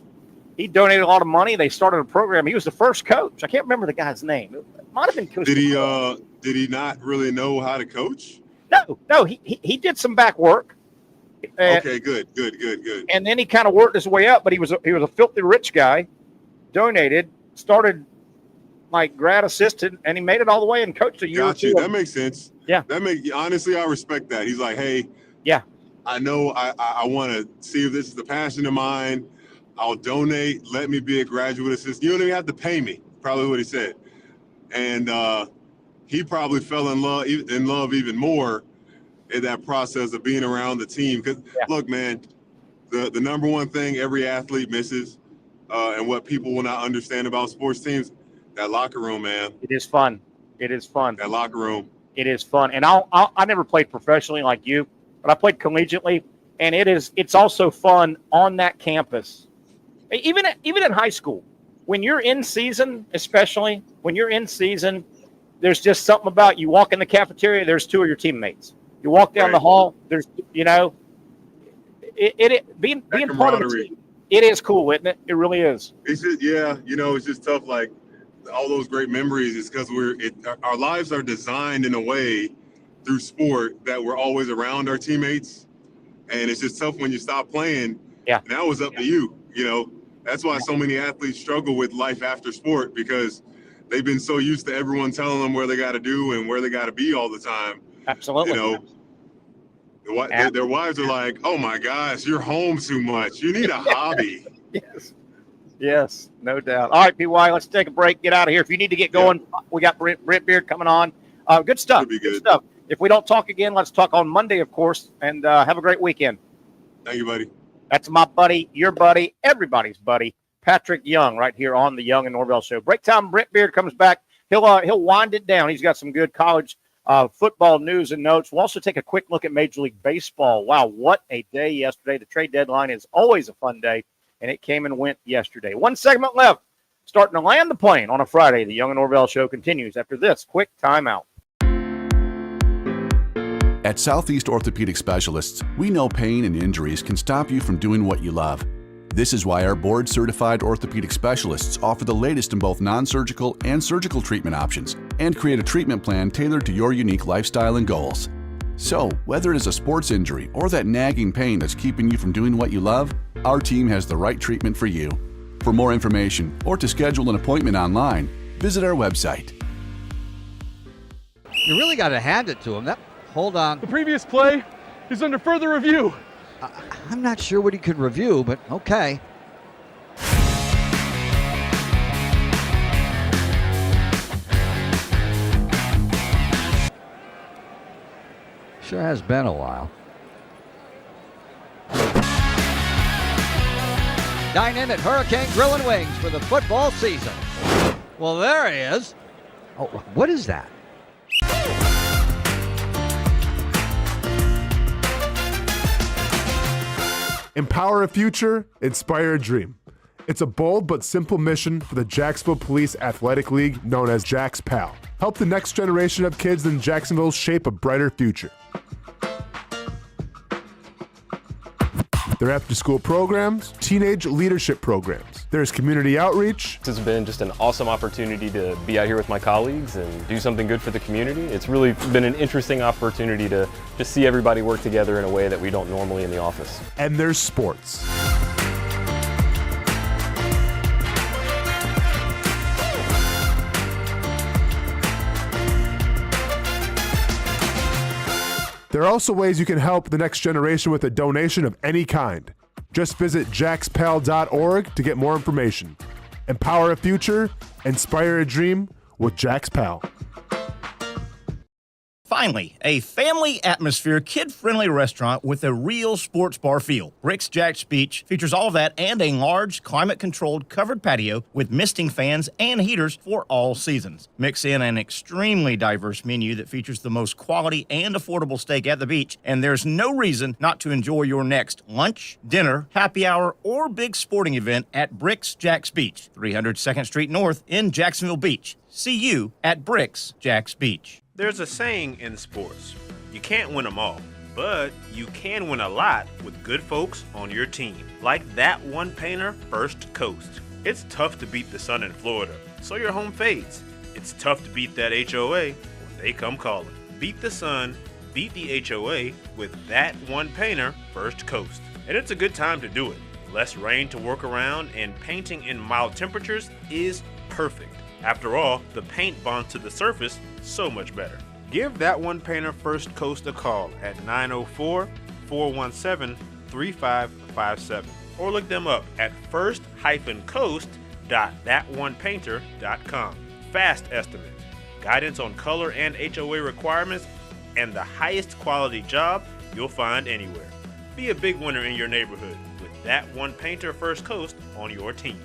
He donated a lot of money. They started a program. He was the first coach. I can't remember the guy's name. It might have been Coach. Did he not really know how to coach? No. He did some back work. Okay, good. And then he kind of worked his way up. But he was a filthy rich guy. Donated, started like grad assistant, and he made it all the way and coached a year or two. That makes sense. Yeah. Honestly, I respect that. He's like, hey, yeah, I know I want to see if this is the passion of mine. I'll donate. Let me be a graduate assistant. You don't even have to pay me, probably what he said. And he probably fell in love even more in that process of being around the team. Because, look, man, the number one thing every athlete misses and what people will not understand about sports teams, that locker room, man. It is fun. That locker room. It is fun. And I never played professionally like you, but I played collegiately. And it's also fun on that campus. Even in high school, when you're in season, especially when you're in season, there's just something about you walk in the cafeteria, there's two of your teammates. You walk down the hall, there's, you know, being part of the team, it is cool, isn't it? It really is. It's just, yeah, you know, it's just tough. Like all those great memories is because our lives are designed in a way through sport that we're always around our teammates. And it's just tough when you stop playing. Yeah. Now it's up to you, you know. That's why so many athletes struggle with life after sport, because they've been so used to everyone telling them where they got to do and where they got to be all the time. Absolutely. You know, their wives are like, oh my gosh, you're home too much. You need a hobby. Yes, no doubt. All right, PY, let's take a break. Get out of here. If you need to get going, we got Brent Beaird coming on. Good stuff. Good stuff. If we don't talk again, let's talk on Monday, of course, and have a great weekend. Thank you, buddy. That's my buddy, your buddy, everybody's buddy, Patrick Young, right here on the Young and Norvelle Show. Break time, Brent Beaird comes back. He'll wind it down. He's got some good college football news and notes. We'll also take a quick look at Major League Baseball. Wow, what a day yesterday. The trade deadline is always a fun day, and it came and went yesterday. One segment left, starting to land the plane on a Friday. The Young and Norvelle Show continues after this quick timeout. At Southeast Orthopedic Specialists, we know pain and injuries can stop you from doing what you love. This is why our board-certified orthopedic specialists offer the latest in both non-surgical and surgical treatment options and create a treatment plan tailored to your unique lifestyle and goals. So, whether it is a sports injury or that nagging pain that's keeping you from doing what you love, our team has the right treatment for you. For more information or to schedule an appointment online, visit our website. You really got to hand it to him. Hold on. The previous play is under further review. I'm not sure what he could review, but okay. Sure has been a while. Dine in at Hurricane Grill and Wings for the football season. Well, there he is. Oh, what is that? Empower a future, inspire a dream. It's a bold but simple mission for the Jacksonville Police Athletic League known as Jax PAL. Help the next generation of kids in Jacksonville shape a brighter future. Their after-school programs, teenage leadership programs. There's community outreach. This has been just an awesome opportunity to be out here with my colleagues and do something good for the community. It's really been an interesting opportunity to just see everybody work together in a way that we don't normally in the office. And there's sports. There are also ways you can help the next generation with a donation of any kind. Just visit jaxpal.org to get more information. Empower a future, inspire a dream with Jax PAL. Finally, a family atmosphere, kid-friendly restaurant with a real sports bar feel. Bricks Jack's Beach features all of that and a large, climate-controlled covered patio with misting fans and heaters for all seasons. Mix in an extremely diverse menu that features the most quality and affordable steak at the beach, and there's no reason not to enjoy your next lunch, dinner, happy hour, or big sporting event at Bricks Jack's Beach, 300 2nd Street North in Jacksonville Beach. See you at Bricks Jack's Beach. There's a saying in sports, you can't win them all, but you can win a lot with good folks on your team. Like that one painter, First Coast. It's tough to beat the sun in Florida, so your home fades. It's tough to beat that HOA when they come calling. Beat the sun, beat the HOA with that one painter, First Coast. And it's a good time to do it. Less rain to work around and painting in mild temperatures is perfect. After all, the paint bonds to the surface so much better. Give that one painter First Coast a call at 904-417-3557 or look them up at first-coast.thatonepainter.com. Fast estimate, guidance on color and HOA requirements, and the highest quality job you'll find anywhere. Be a big winner in your neighborhood with that one painter First Coast on your team.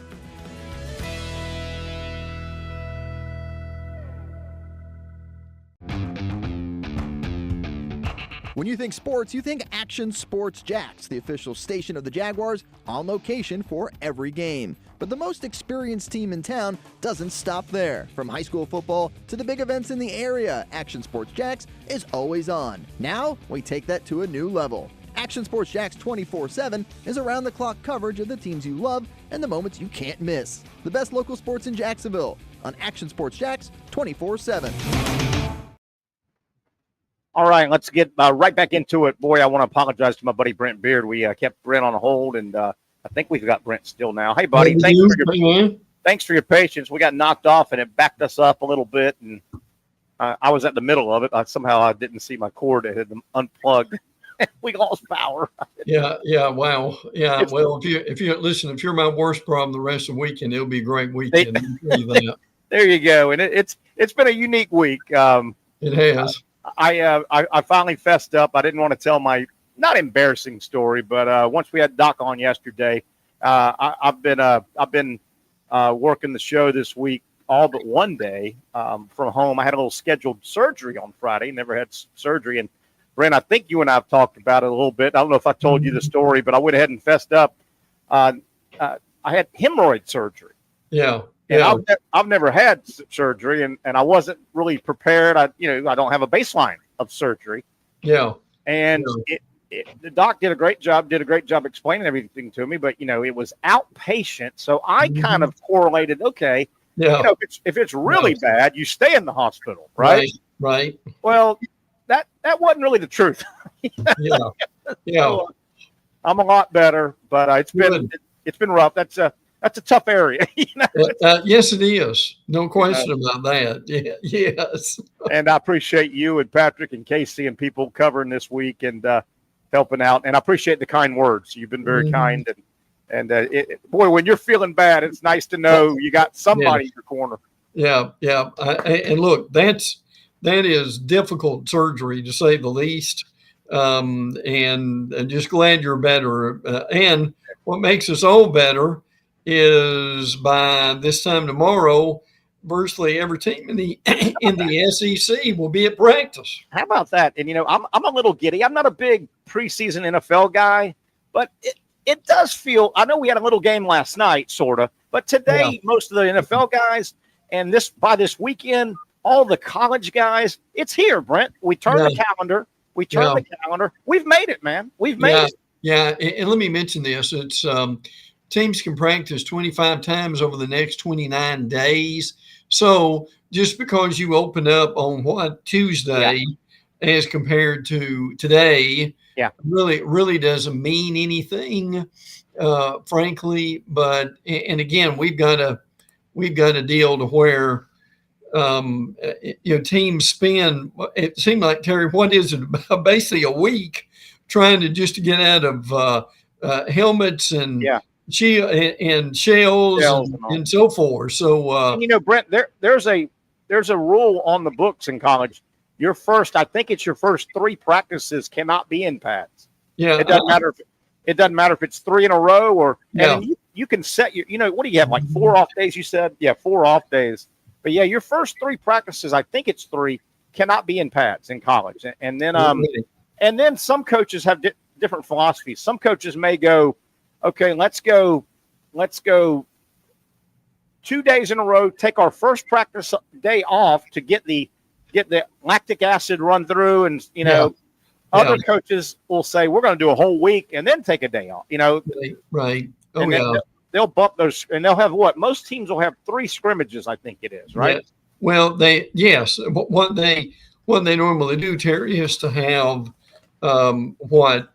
When you think sports, you think Action Sports Jacks, the official station of the Jaguars, on location for every game. But the most experienced team in town doesn't stop there. From high school football to the big events in the area, Action Sports Jacks is always on. Now, we take that to a new level. Action Sports Jacks 24/7 is around-the-clock coverage of the teams you love and the moments you can't miss. The best local sports in Jacksonville on Action Sports Jacks 24/7. All right, let's get right back into it. Boy, I want to apologize to my buddy Brent Beaird. We kept Brent on hold, and I think we've got Brent still now. Hey, buddy, thanks for your patience. We got knocked off, and it backed us up a little bit, and I was at the middle of it. Somehow I didn't see my cord. It had unplugged. We lost power. Yeah, wow. Yeah, well, if you're my worst problem the rest of the weekend, it'll be a great weekend. There you go. And it's been a unique week. It has. I finally fessed up. I didn't want to tell my not embarrassing story, but once we had Doc on yesterday, I've been working the show this week all but one day from home. I had a little scheduled surgery on Friday. Never had surgery, and Brent, I think you and I have talked about it a little bit. I don't know if I told you the story, but I went ahead and fessed up. I had hemorrhoid surgery. Yeah. And I've never had surgery, and I wasn't really prepared. I don't have a baseline of surgery. Yeah. And the doc did a great job explaining everything to me, but, it was outpatient. So I kind of correlated, okay, if it's really bad, you stay in the hospital, right? Right. Well, that wasn't really the truth. So, I'm a lot better, but it's been rough. That's a tough area. Yes, it is. No question about that. Yes. And I appreciate you and Patrick and Casey and people covering this week and helping out. And I appreciate the kind words. You've been very kind. And boy, when you're feeling bad, it's nice to know you got somebody in your corner. Yeah. And look, that is difficult surgery, to say the least. And just glad you're better. And what makes us all better is by this time tomorrow, virtually every team in the SEC will be at practice. How about that? And I'm a little giddy. I'm not a big preseason NFL guy, but it does feel. I know we had a little game last night, sort of, but today most of the NFL guys, and by this weekend, all the college guys, it's here, Brent. We turn the calendar. We turn the calendar. We've made it, man. We've made it. Yeah, and let me mention this. It's teams can practice 25 times over the next 29 days. So just because you open up on Tuesday as compared to today, really doesn't mean anything, frankly. But again, we've got a deal to where teams spend, it seemed like, Terry, what is it, about basically a week trying to get out of helmets and and shells and so forth. So Brent, there's a rule on the books in college. I think it's your first 3 practices cannot be in pads. Yeah, it doesn't matter if it's 3 in a row or you can set your what do you have, like 4 off days? You said 4 off days. But your first 3 practices, I think it's 3, cannot be in pads in college. And then some coaches have different philosophies. Some coaches may go, okay, let's go 2 days in a row, take our first practice day off to get the lactic acid run through, and other coaches will say we're going to do a whole week and then take a day off. Right. They'll bump those, and they'll have most teams will have 3 scrimmages, I think it is, right? Yeah. Well, what they normally do, Terry, is to have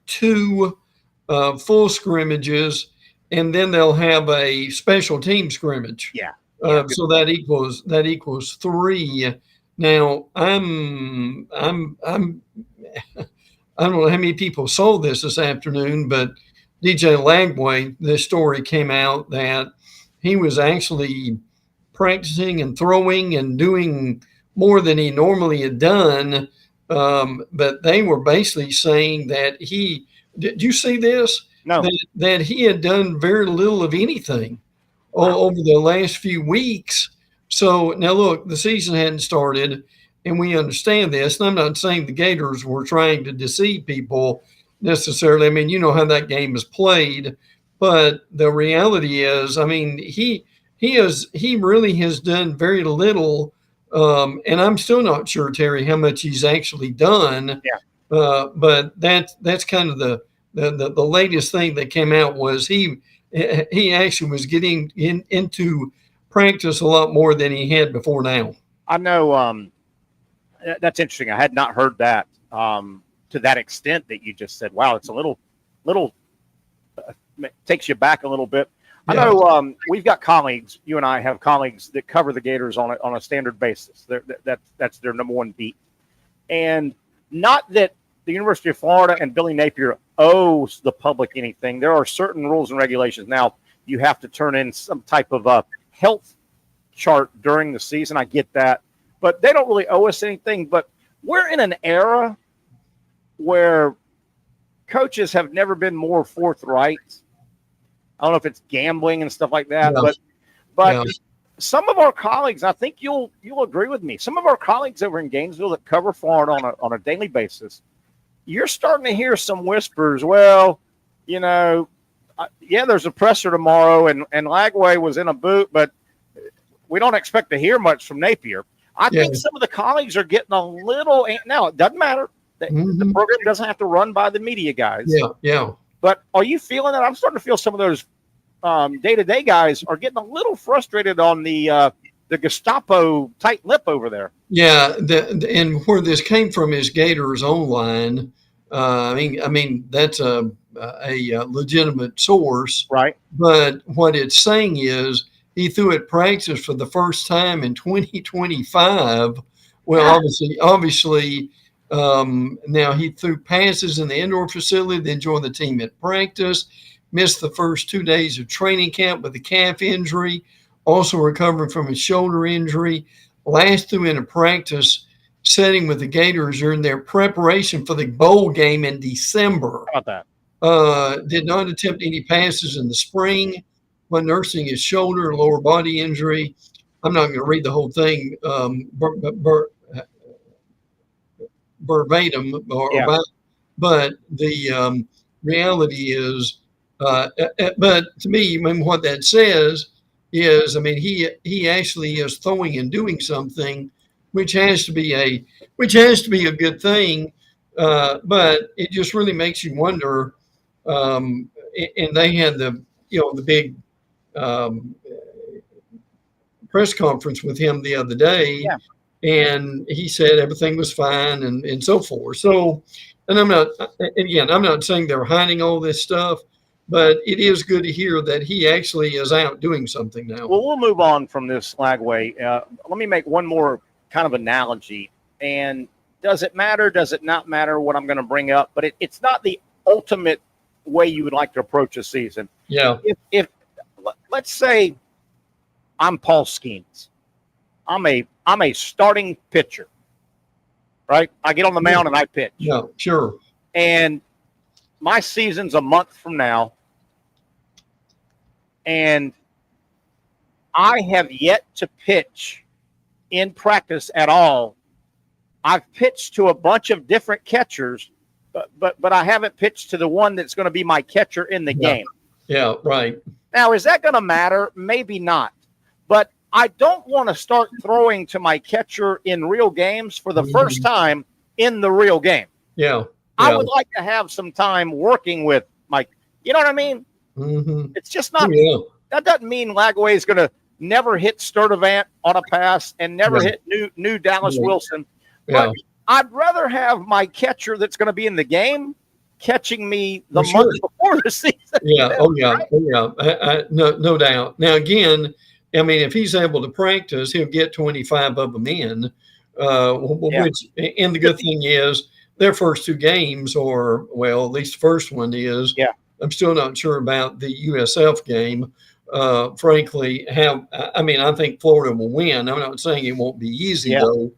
2 full scrimmages, and then they'll have a special team scrimmage. So that equals 3. Now I don't know how many people saw this afternoon, but DJ Lagway, this story came out that he was actually practicing and throwing and doing more than he normally had done. But they were basically saying that did you see this? No. That he had done very little of anything over the last few weeks. So now look, the season hadn't started, and we understand this. And I'm not saying the Gators were trying to deceive people necessarily. I mean, you know how that game is played, but the reality is, I mean, he really has done very little, and I'm still not sure, Terry, how much he's actually done. But that's kind of the latest thing that came out was he actually was getting into practice a lot more than he had before now. I know that's interesting. I had not heard that. To that extent that you just said. Wow, it's a little takes you back a little bit. I know we've got colleagues. You and I have colleagues that cover the Gators on a standard basis. That's their number one beat. And not that the University of Florida and Billy Napier owes the public anything. There are certain rules and regulations. Now, you have to turn in some type of a health chart during the season. I get that. But they don't really owe us anything. But we're in an era where coaches have never been more forthright. I don't know if it's gambling and stuff like that, but some of our colleagues, I think you'll agree with me. Some of our colleagues over in Gainesville that cover Florida on a daily basis, you're starting to hear some whispers. Well, there's a presser tomorrow, and Lagway was in a boot, but we don't expect to hear much from Napier. I think some of the colleagues are getting a little. Now, it doesn't matter. The program doesn't have to run by the media guys. Yeah. But are you feeling that? I'm starting to feel some of those day-to-day guys are getting a little frustrated on the Gestapo tight lip over there. Yeah, and where this came from is Gators Online. I mean that's a legitimate source, right? But what it's saying is he threw at practice for the first time in 2025. Well, obviously, now he threw passes in the indoor facility, then joined the team at practice. Missed the first 2 days of training camp with a calf injury. Also recovering from his shoulder injury. Last threw in a practice setting with the Gators during their preparation for the bowl game in December. How about that? Did not attempt any passes in the spring when nursing his shoulder and lower body injury. I'm not going to read the whole thing verbatim, but the reality is, but to me, I mean, what that says is, I mean, he actually is throwing and doing something, which has to be a good thing. But it just really makes you wonder. And they had the big press conference with him the other day, and he said everything was fine and so forth. So, and I'm not saying they're hiding all this stuff, but it is good to hear that he actually is out doing something now. Well, we'll move on from this Lagway. Let me make one more kind of analogy. And does it matter? Does it not matter what I'm going to bring up? But it's not the ultimate way you would like to approach a season. Yeah. If let's say I'm Paul Skeens, I'm a starting pitcher, right? I get on the mound and I pitch. Yeah, sure. And my season's a month from now, and I have yet to pitch in practice at all. I've pitched to a bunch of different catchers, but I haven't pitched to the one that's going to be my catcher in the game. Yeah, right. Now, is that going to matter? Maybe not. But I don't want to start throwing to my catcher in real games for the first time in the real game. Yeah. I would like to have some time working with my, you know what I mean? Mm-hmm. It's just not, that doesn't mean Lagway is going to never hit Sturdivant on a pass and never hit new Dallas Wilson. But I'd rather have my catcher that's going to be in the game catching me the month before the season. Yeah. No doubt. Now, again, I mean, if he's able to practice, he'll get 25 of them in, which, and the good thing is, their first two games, or well, at least the first one is. Yeah. I'm still not sure about the USF game. Frankly, I think Florida will win. I'm not saying it won't be easy though,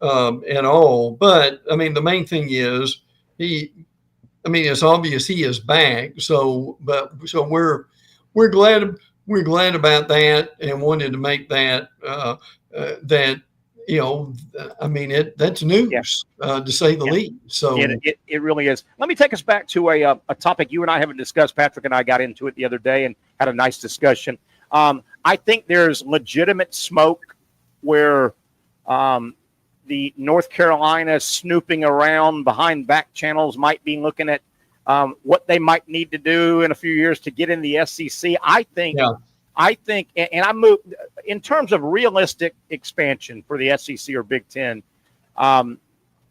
at all. But I mean, the main thing is it's obvious he is back. So we're glad about that and wanted to make that that's news to say the least. So it really is. Let me take us back to a topic you and I haven't discussed. Patrick and I got into it the other day and had a nice discussion. I think there's legitimate smoke where the North Carolina snooping around behind back channels might be looking at what they might need to do in a few years to get in the SEC. I think, and I move in terms of realistic expansion for the SEC or Big Ten.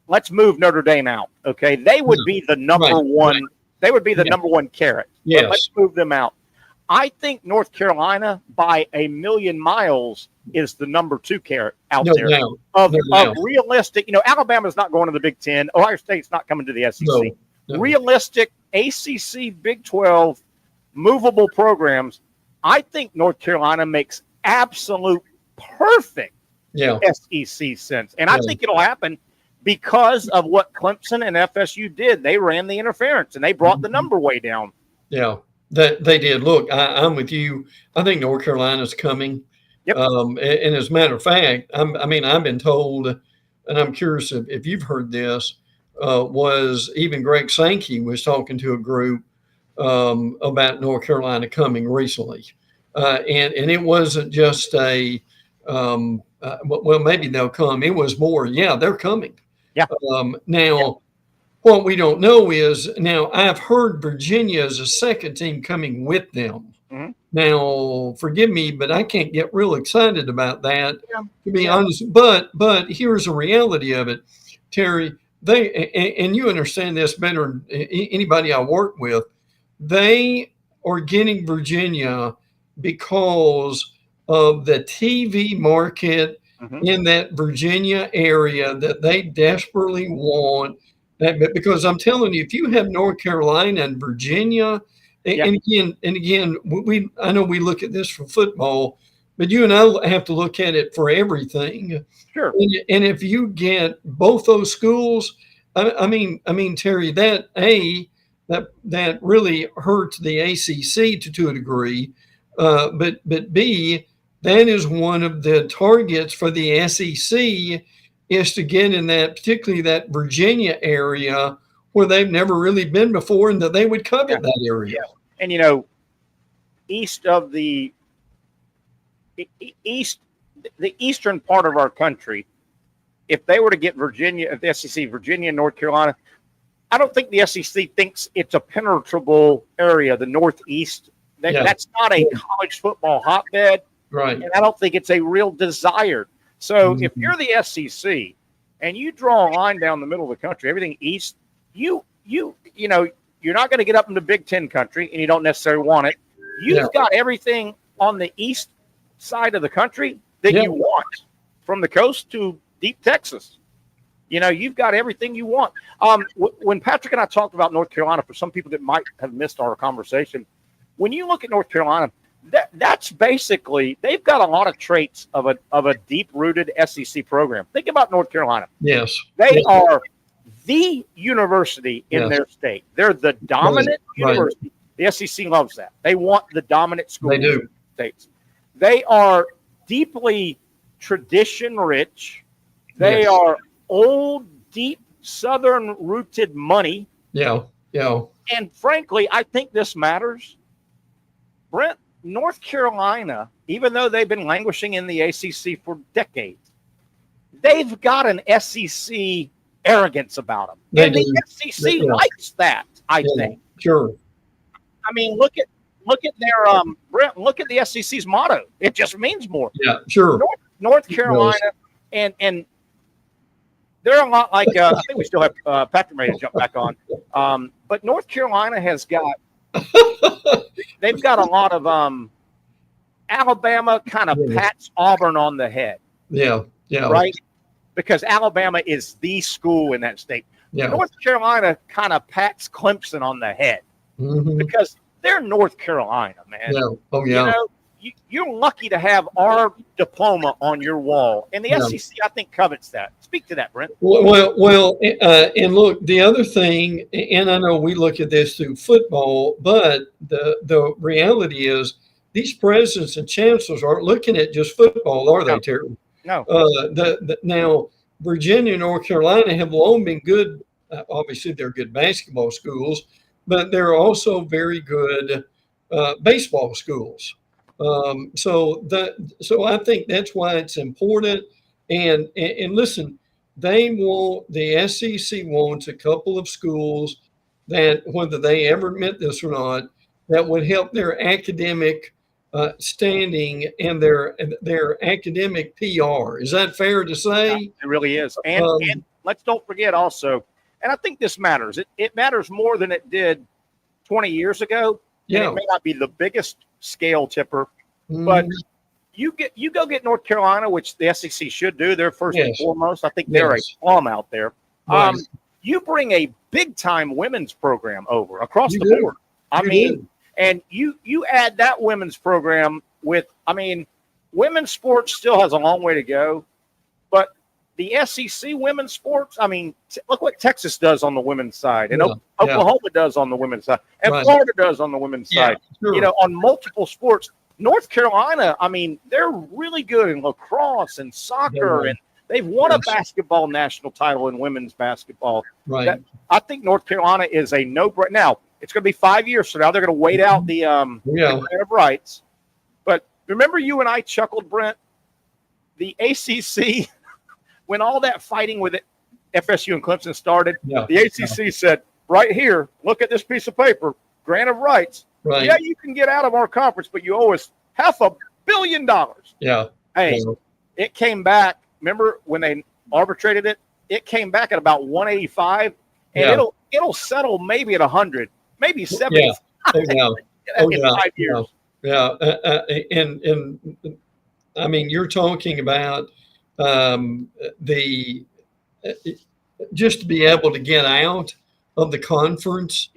Let's move Notre Dame out. Okay, they would be the number one. They would be the number one carrot. Yes. Let's move them out. I think North Carolina, by a million miles, is the number two carrot out there of realistic. Alabama's not going to the Big Ten. Ohio State's not coming to the SEC. No. Realistic ACC, Big 12, movable programs. I think North Carolina makes absolute perfect SEC sense. And I think it'll happen because of what Clemson and FSU did. They ran the interference and they brought the number way down. Yeah, they did. Look, I'm with you. I think North Carolina's coming. Yep. And as a matter of fact, I've been told, and I'm curious if you've heard this, was even Greg Sankey was talking to a group about North Carolina coming recently. And it wasn't just maybe they'll come. It was more, they're coming. Yeah. what we don't know is now I've heard Virginia is a second team coming with them. Mm-hmm. Now, forgive me, but I can't get real excited about that, to be honest. But here's the reality of it, Terry. And you understand this better than anybody I work with. They are getting Virginia because of the TV market in that Virginia area that they desperately want. Because I'm telling you, if you have North Carolina and Virginia, and again, I know we look at this for football, but you and I have to look at it for everything. Sure. And if you get both those schools, I mean, Terry, that really hurts the ACC to a degree, but B, that is one of the targets for the SEC is to get in that, particularly that Virginia area where they've never really been before, and that they would covet that area. Yeah. And the eastern part of our country, if they were to get Virginia, if the SEC, Virginia and North Carolina, I don't think the SEC thinks it's a penetrable area, the Northeast. That's not a college football hotbed. Right. And I don't think it's a real desired. So if you're the SEC and you draw a line down the middle of the country, everything east, you're not going to get up into Big Ten country, and you don't necessarily want it. You've got everything on the east side of the country that you want, from the coast to deep Texas. You've got everything you want. When Patrick and I talked about North Carolina, for some people that might have missed our conversation, when you look at North Carolina, that's basically, they've got a lot of traits of a deep-rooted SEC program. Think about North Carolina. Yes. They are the university in their state. They're the dominant university. The SEC loves that. They want the dominant school in the states. They are deeply tradition-rich. They are old, deep, Southern-rooted money. Yeah. And frankly, I think this matters. Brent, North Carolina, even though they've been languishing in the ACC for decades, they've got an SEC arrogance about them. And the SEC likes that, I think. Sure. I mean, look at their Brent, look at the SEC's motto. It just means more. Yeah, sure. North Carolina and they're a lot like I think we still have Patrick ready to jump back on. But North Carolina has got they've got a lot of Alabama kind of pats Auburn on the head. Yeah. Right? Because Alabama is the school in that state. Yeah. North Carolina kind of pats Clemson on the head because they're North Carolina, man. Yeah. Oh, yeah. You're lucky to have our diploma on your wall. And the SEC, I think, covets that. Speak to that, Brent. Well, and look, the other thing, and I know we look at this through football, but the reality is these presidents and chancellors aren't looking at just football, are they, Terry? No. Now, Virginia and North Carolina have long been good. Obviously, they're good basketball schools, but they're also very good baseball schools. So I think that's why it's important. And listen, the SEC wants a couple of schools that, whether they ever admit this or not, that would help their academic standing and their academic PR. Is that fair to say? Yeah, it really is. And let's don't forget also, and I think this matters. It matters more than it did 20 years ago. Yeah. And it may not be the biggest scale tipper, but you go get North Carolina, which the SEC should do. They're first and foremost. I think they're a plum out there. Right. You bring a big-time women's program over across the board. I mean, and you add that women's program with, women's sports still has a long way to go, but the SEC women's sports, look what Texas does on the women's side, and Oklahoma does on the women's side, and Florida does on the women's side. Sure. On multiple sports. North Carolina, they're really good in lacrosse and soccer, and they've won a basketball national title in women's basketball. Right. I think North Carolina is a no-brainer. Now, it's going to be 5 years from now. They're going to wait out the declarative of rights. But remember you and I chuckled, Brent? The ACC, when all that fighting with FSU and Clemson started, Yeah. the ACC said, right here, look at this piece of paper, grant of rights. Right. Yeah, you can get out of our conference, but you owe us $500 million. Yeah. Hey, Yeah. it came back. Remember when they arbitrated it? It came back at about 185, and Yeah. it'll settle maybe at 100, maybe 70 Yeah. Oh, yeah. Oh, in yeah. 5 years. Yeah. And I mean, you're talking about the just to be able to get out of the conference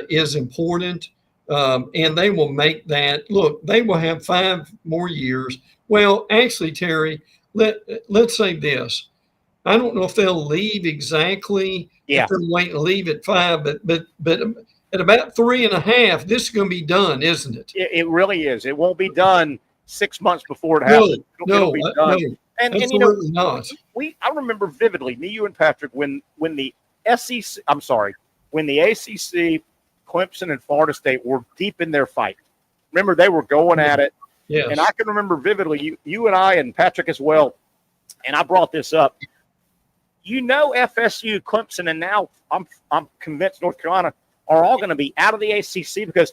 is important. And they will make that look, they will have 5 more years. Well, actually, Terry, let's say this. I don't know if they'll leave exactly. Yeah. If they're waiting to leave at 5, but at about 3.5, this is going to be done, isn't it? It really is. It won't be done 6 months before it happens. It'll be done. No, and absolutely not. I remember vividly, me, you, and Patrick, when the SEC, when the ACC, Clemson, and Florida State were deep in their fight. Remember, they were going at it. Yes. And I can remember vividly, you and I and Patrick as well, and I brought this up. FSU, Clemson, and now I'm convinced North Carolina are all going to be out of the ACC because,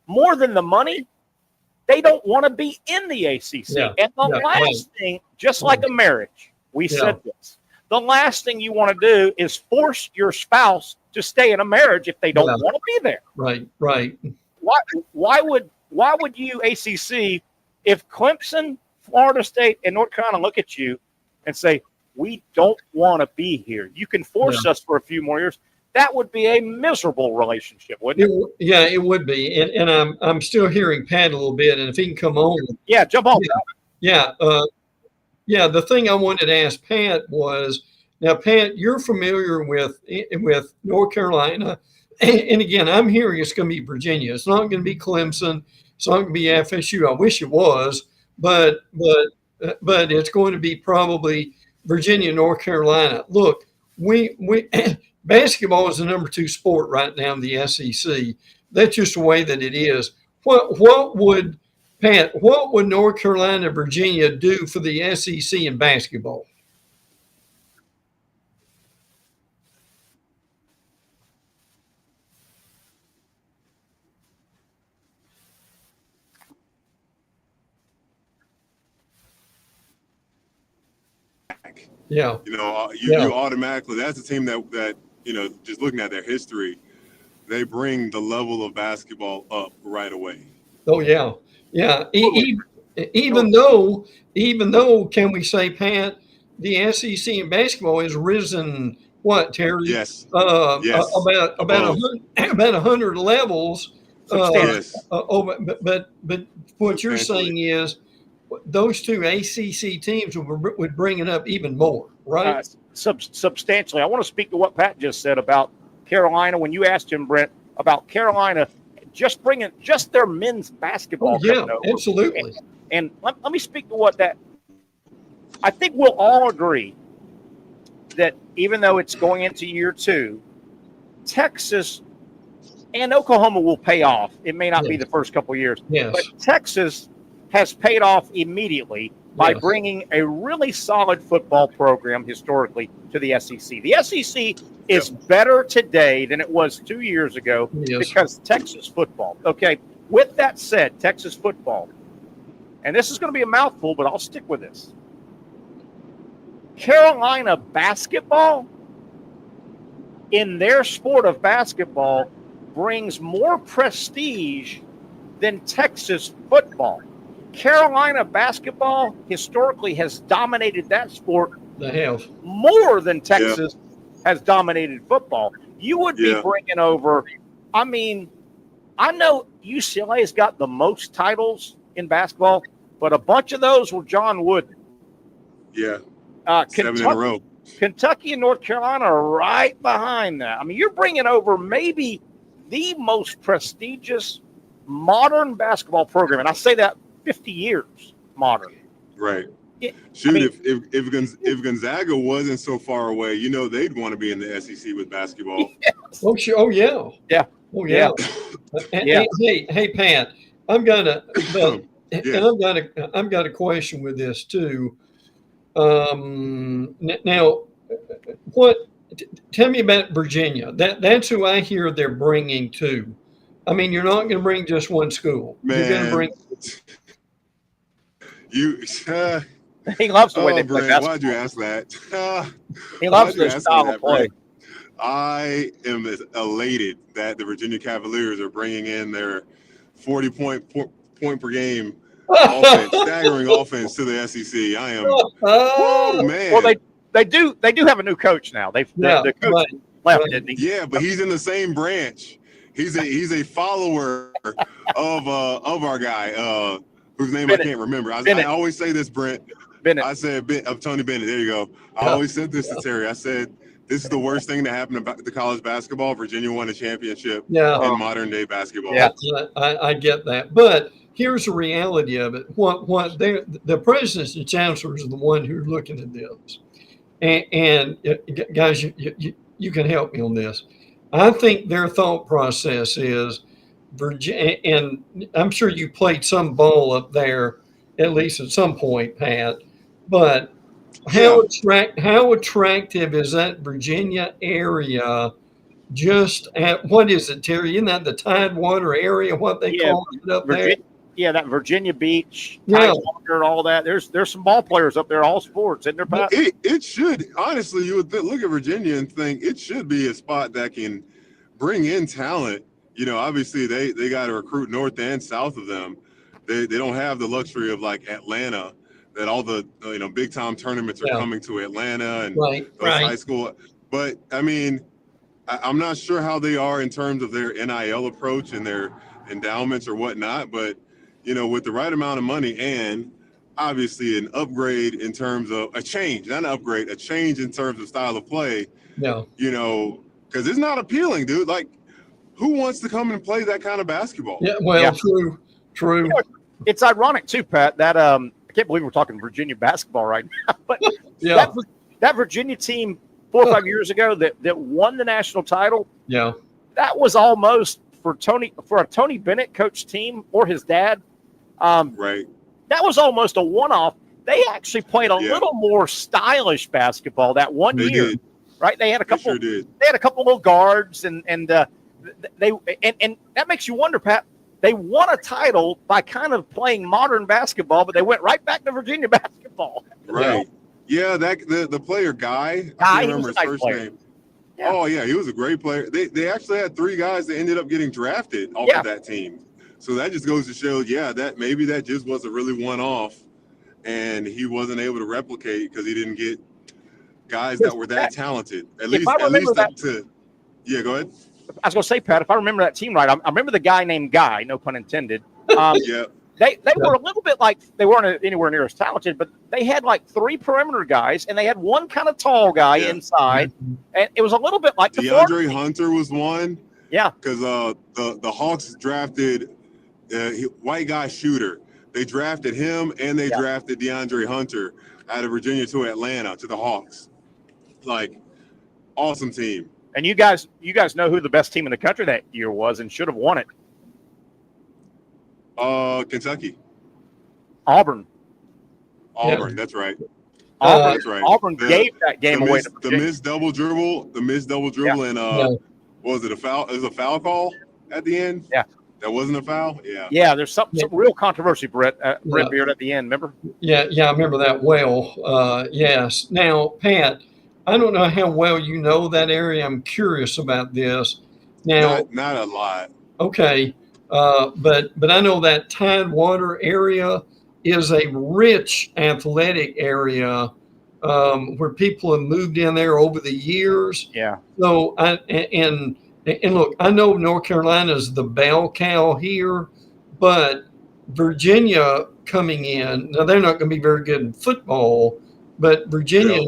more than the money, they don't want to be in the ACC. Yeah. And the last thing, just like a marriage, we said this, the last thing you want to do is force your spouse to stay in a marriage if they don't want to be there. Right. Why would you, ACC, if Clemson, Florida State, and North Carolina look at you and say, we don't want to be here, you can force us for a few more years, that would be a miserable relationship, wouldn't it? Yeah, it would be. And I'm still hearing Pat a little bit, and if he can come on. Yeah, jump on. Yeah. The thing I wanted to ask Pat was, now, Pat, you're familiar with North Carolina. And again, I'm hearing it's going to be Virginia. It's not going to be Clemson. It's not going to be FSU. I wish it was, but it's going to be probably Virginia, North Carolina. Look, we basketball is the number 2 sport right now in the SEC. That's just the way that it is. What would North Carolina, Virginia do for the SEC in basketball? Yeah. You automatically, that's a team that just looking at their history, they bring the level of basketball up right away. Oh, yeah. Yeah. Even though, can we say, Pat, the SEC in basketball has risen, what, Terry? Yes. Yes. About 100 levels. Yes. But what you're saying is, those 2 ACC teams would bring it up even more, right? Substantially. I want to speak to what Pat just said about Carolina. When you asked him, Brent, about Carolina, just bringing just their men's basketball. Oh, yeah, absolutely. And let me speak to what that. I think we'll all agree that even though it's going into year 2, Texas and Oklahoma will pay off. It may not be the first couple of years, but Texas has paid off immediately by bringing a really solid football program historically to the SEC. The SEC is better today than it was 2 years ago because Texas football. Okay, with that said, Texas football, and this is going to be a mouthful, but I'll stick with this. Carolina basketball, in their sport of basketball, brings more prestige than Texas football. Carolina basketball historically has dominated that sport more than Texas has dominated football. You would be bringing over, I know UCLA's got the most titles in basketball, but a bunch of those were John Wooden. Yeah. 7 in a row. Kentucky and North Carolina are right behind that. You're bringing over maybe the most prestigious modern basketball program, and I say that 50 years modern. Right. If Gonzaga wasn't so far away, they'd want to be in the SEC with basketball. Yes. Oh, sure. Oh, yeah. Yeah. Oh, yeah. Hey, Pat, I've got a question with this too. Now, Tell me about Virginia. That's who I hear they're bringing too. I mean, you're not going to bring just one school. Man, you're going to bring. He loves the way they play Brent, basketball. why'd you ask that? He loves their style of play. Brent? I am elated that the Virginia Cavaliers are bringing in their 40-point per game offense, staggering offense to the SEC. I am. Oh man! Well, they do have a new coach now. The coach left, didn't he? Yeah, but he's in the same branch. He's a follower of our guy whose name Bennett. I can't remember. I always say this, Brent. Bennett. I said of Tony Bennett. There you go. I always said this to Terry. I said this is the worst thing to happen to college basketball. Virginia won a championship in modern day basketball. Yeah, I get that. But here's the reality of it. The presidents and chancellors are the one who are looking at this. And guys, you can help me on this. I think their thought process is Virginia, and I'm sure you played some ball up there, at least at some point, Pat. But how attractive is that Virginia area? Just at what is it, Terry? Isn't that the Tidewater area? What they call it up there? Yeah, that Virginia Beach, Tidewater, all that. There's some ball players up there, all sports, isn't there, Pat? It should, honestly, you would look at Virginia and think it should be a spot that can bring in talent. You know, obviously they got to recruit north and south of them. They don't have the luxury of like Atlanta, that all the big time tournaments are coming to Atlanta and high school. But I mean, I'm not sure how they are in terms of their NIL approach and their endowments or whatnot, but with the right amount of money and obviously an upgrade in terms of a change in terms of style of play. Yeah. Because it's not appealing, dude. Like, who wants to come and play that kind of basketball? Yeah, well, true. It's ironic too, Pat, that I can't believe we're talking Virginia basketball right now, but that Virginia team 4 or 5 years ago that won the national title. Yeah. That was almost for a Tony Bennett coach team or his dad. Right. That was almost a one-off. They actually played a little more stylish basketball that one year. Did. Right? They had a couple. They sure did. They had a couple little guards, and that makes you wonder, Pat. They won a title by kind of playing modern basketball, but they went right back to Virginia basketball. Right. Yeah, the player Guy. I can't remember his first name. Yeah. Oh yeah, he was a great player. They actually had 3 guys that ended up getting drafted off of that team. So that just goes to show, that maybe that just was a really one-off, and he wasn't able to replicate because he didn't get guys that were that talented. At least go ahead. I was going to say, Pat, if I remember that team right, I remember the guy named Guy, no pun intended. They were a little bit like, they weren't anywhere near as talented, but they had like 3 perimeter guys, and they had one kind of tall guy inside, and it was a little bit like DeAndre Hunter was one. Yeah, because the Hawks drafted white guy shooter. They drafted him, and they drafted DeAndre Hunter out of Virginia to Atlanta to the Hawks. Like, awesome team. And you guys know who the best team in the country that year was and should have won it. Kentucky. Auburn. That's right. That's right. Auburn gave that game away to Virginia. The missed double dribble, and what was it, a foul? It was a foul call at the end? Yeah. That wasn't a foul? Yeah. Yeah, there's some real controversy, Brent Beaird, at the end, remember? Yeah, I remember that well. Yes. Now, Pat, I don't know how well you know that area. I'm curious about this. Now, not a lot. Okay. But I know that Tidewater area is a rich athletic area where people have moved in there over the years. Yeah. So and look, I know North Carolina is the bell cow here, but Virginia coming in, now they're not going to be very good in football, but Virginia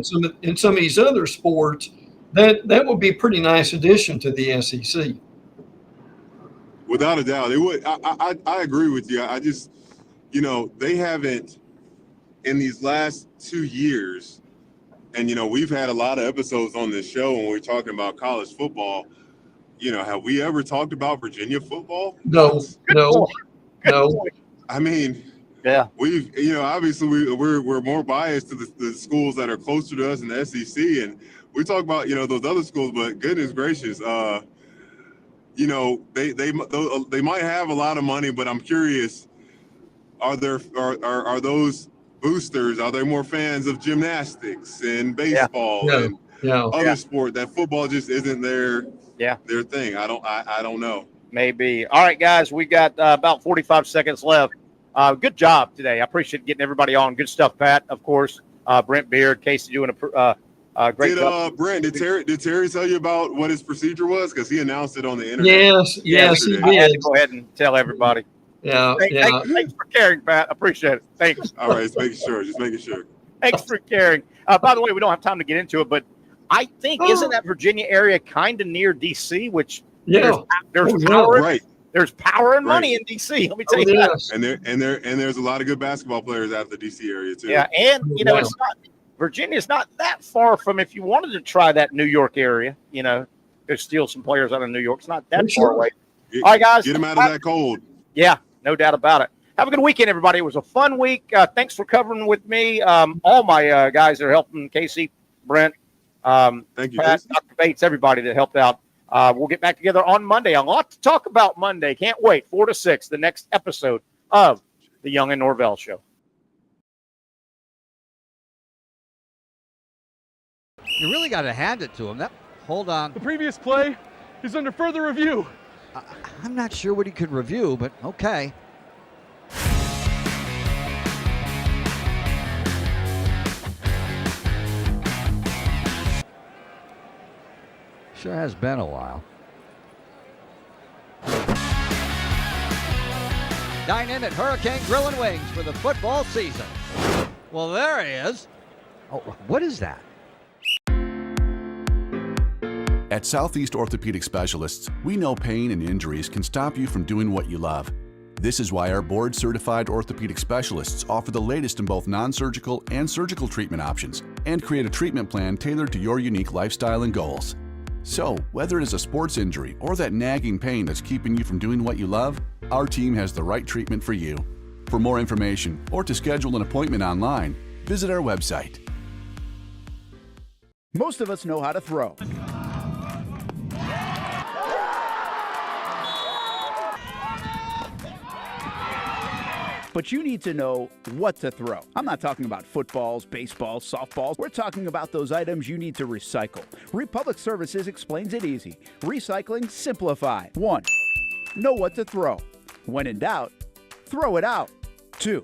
in some of these other sports, that would be a pretty nice addition to the SEC. Without a doubt, it would. I agree with you. I just, they haven't in these last 2 years, and we've had a lot of episodes on this show when we're talking about college football. Have we ever talked about Virginia football? No. I mean, Yeah. We've, obviously we're more biased to the schools that are closer to us in the SEC, and we talk about, those other schools, but goodness gracious, they might have a lot of money, but I'm curious, are those boosters, are there more fans of gymnastics and baseball and other sport that football just isn't their thing? I don't know. Maybe. All right, guys, we got about 45 seconds left. Good job today. I appreciate getting everybody on. Good stuff, Pat, of course. Brent Beaird, Casey doing a great job. Brent, did Terry tell you about what his procedure was? Because he announced it on the internet. Yes, he did. I had to go ahead and tell everybody. Thanks for caring, Pat. I appreciate it. Thanks. All right, just making sure. Thanks for caring. By the way, we don't have time to get into it, but I think, isn't that Virginia area kind of near D.C., which there's power, right. There's power and money in D.C. Let me tell you that. And there's a lot of good basketball players out of the D.C. area, too. Yeah, and, it's not – Virginia's not that far from, if you wanted to try that New York area, there's still some players out of New York. It's not that far away. All right, guys. Get them out of that cold. Yeah, no doubt about it. Have a good weekend, everybody. It was a fun week. Thanks for covering with me. All my guys that are helping, Casey, Brent, thank you, Pat, Dr. Bates, everybody that helped out. We'll get back together on Monday. A lot to talk about Monday. Can't wait. 4 to 6, the next episode of the Young and Norvelle Show. You really got to hand it to him. Hold on. The previous play is under further review. I'm not sure what he could review, but okay. Sure has been a while. Dine in at Hurricane Grill and Wings for the football season. Well, there he is. Oh, what is that? At Southeast Orthopedic Specialists, we know pain and injuries can stop you from doing what you love. This is why our board-certified orthopedic specialists offer the latest in both non-surgical and surgical treatment options and create a treatment plan tailored to your unique lifestyle and goals. So, whether it is a sports injury or that nagging pain that's keeping you from doing what you love, our team has the right treatment for you. For more information or to schedule an appointment online, visit our website. Most of us know how to throw. But you need to know what to throw. I'm not talking about footballs, baseballs, softballs. We're talking about those items you need to recycle. Republic Services explains it easy. Recycling simplified. 1. Know what to throw. When in doubt, throw it out. 2.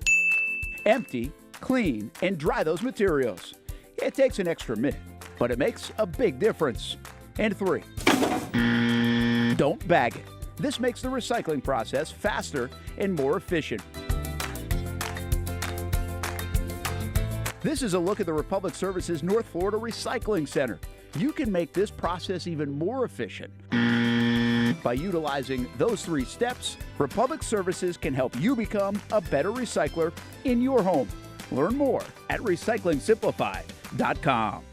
Empty, clean, and dry those materials. It takes an extra minute, but it makes a big difference. And 3. Don't bag it. This makes the recycling process faster and more efficient. This is a look at the Republic Services North Florida Recycling Center. You can make this process even more efficient. By utilizing those 3 steps, Republic Services can help you become a better recycler in your home. Learn more at recyclingsimplified.com.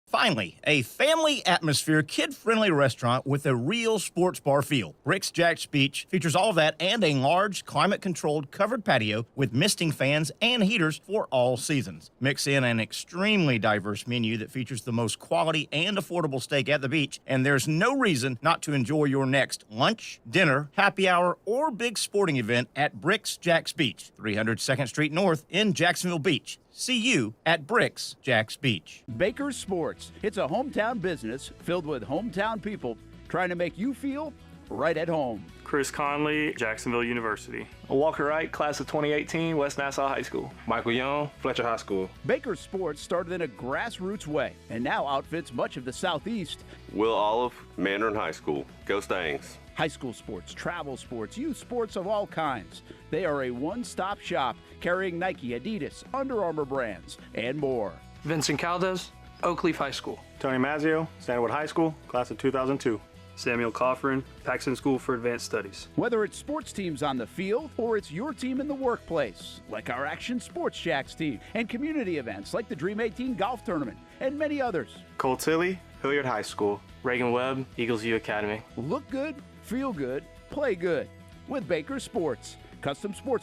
Finally, a family atmosphere, kid-friendly restaurant with a real sports bar feel. Rick's Jack's Beach features all of that and a large, climate-controlled covered patio with misting fans and heaters for all seasons. Mix in an extremely diverse menu that features the most quality and affordable steak at the beach, and there's no reason not to enjoy your next lunch, dinner, happy hour, or big sporting event at Rick's Jack's Beach, 300 2nd Street North in Jacksonville Beach. See you at Bricks Jack's Beach. Baker's Sports. It's a hometown business filled with hometown people trying to make you feel right at home. Chris Conley, Jacksonville University. Walker Wright, class of 2018, West Nassau High School. Michael Young, Fletcher High School. Baker's Sports started in a grassroots way and now outfits much of the Southeast. Will Olive, Mandarin High School. Go Stangs. High school sports, travel sports, youth sports of all kinds. They are a one-stop shop carrying Nike, Adidas, Under Armour brands, and more. Vincent Caldes, Oakleaf High School. Tony Mazzio, Standout High School, class of 2002. Samuel Coffrin, Paxton School for Advanced Studies. Whether it's sports teams on the field or it's your team in the workplace, like our Action Sports Shacks team, and community events like the Dream 18 Golf Tournament, and many others. Cole Tilley, Hilliard High School. Reagan Webb, Eagles View Academy. Look good, feel good, play good with Baker Sports. Custom sports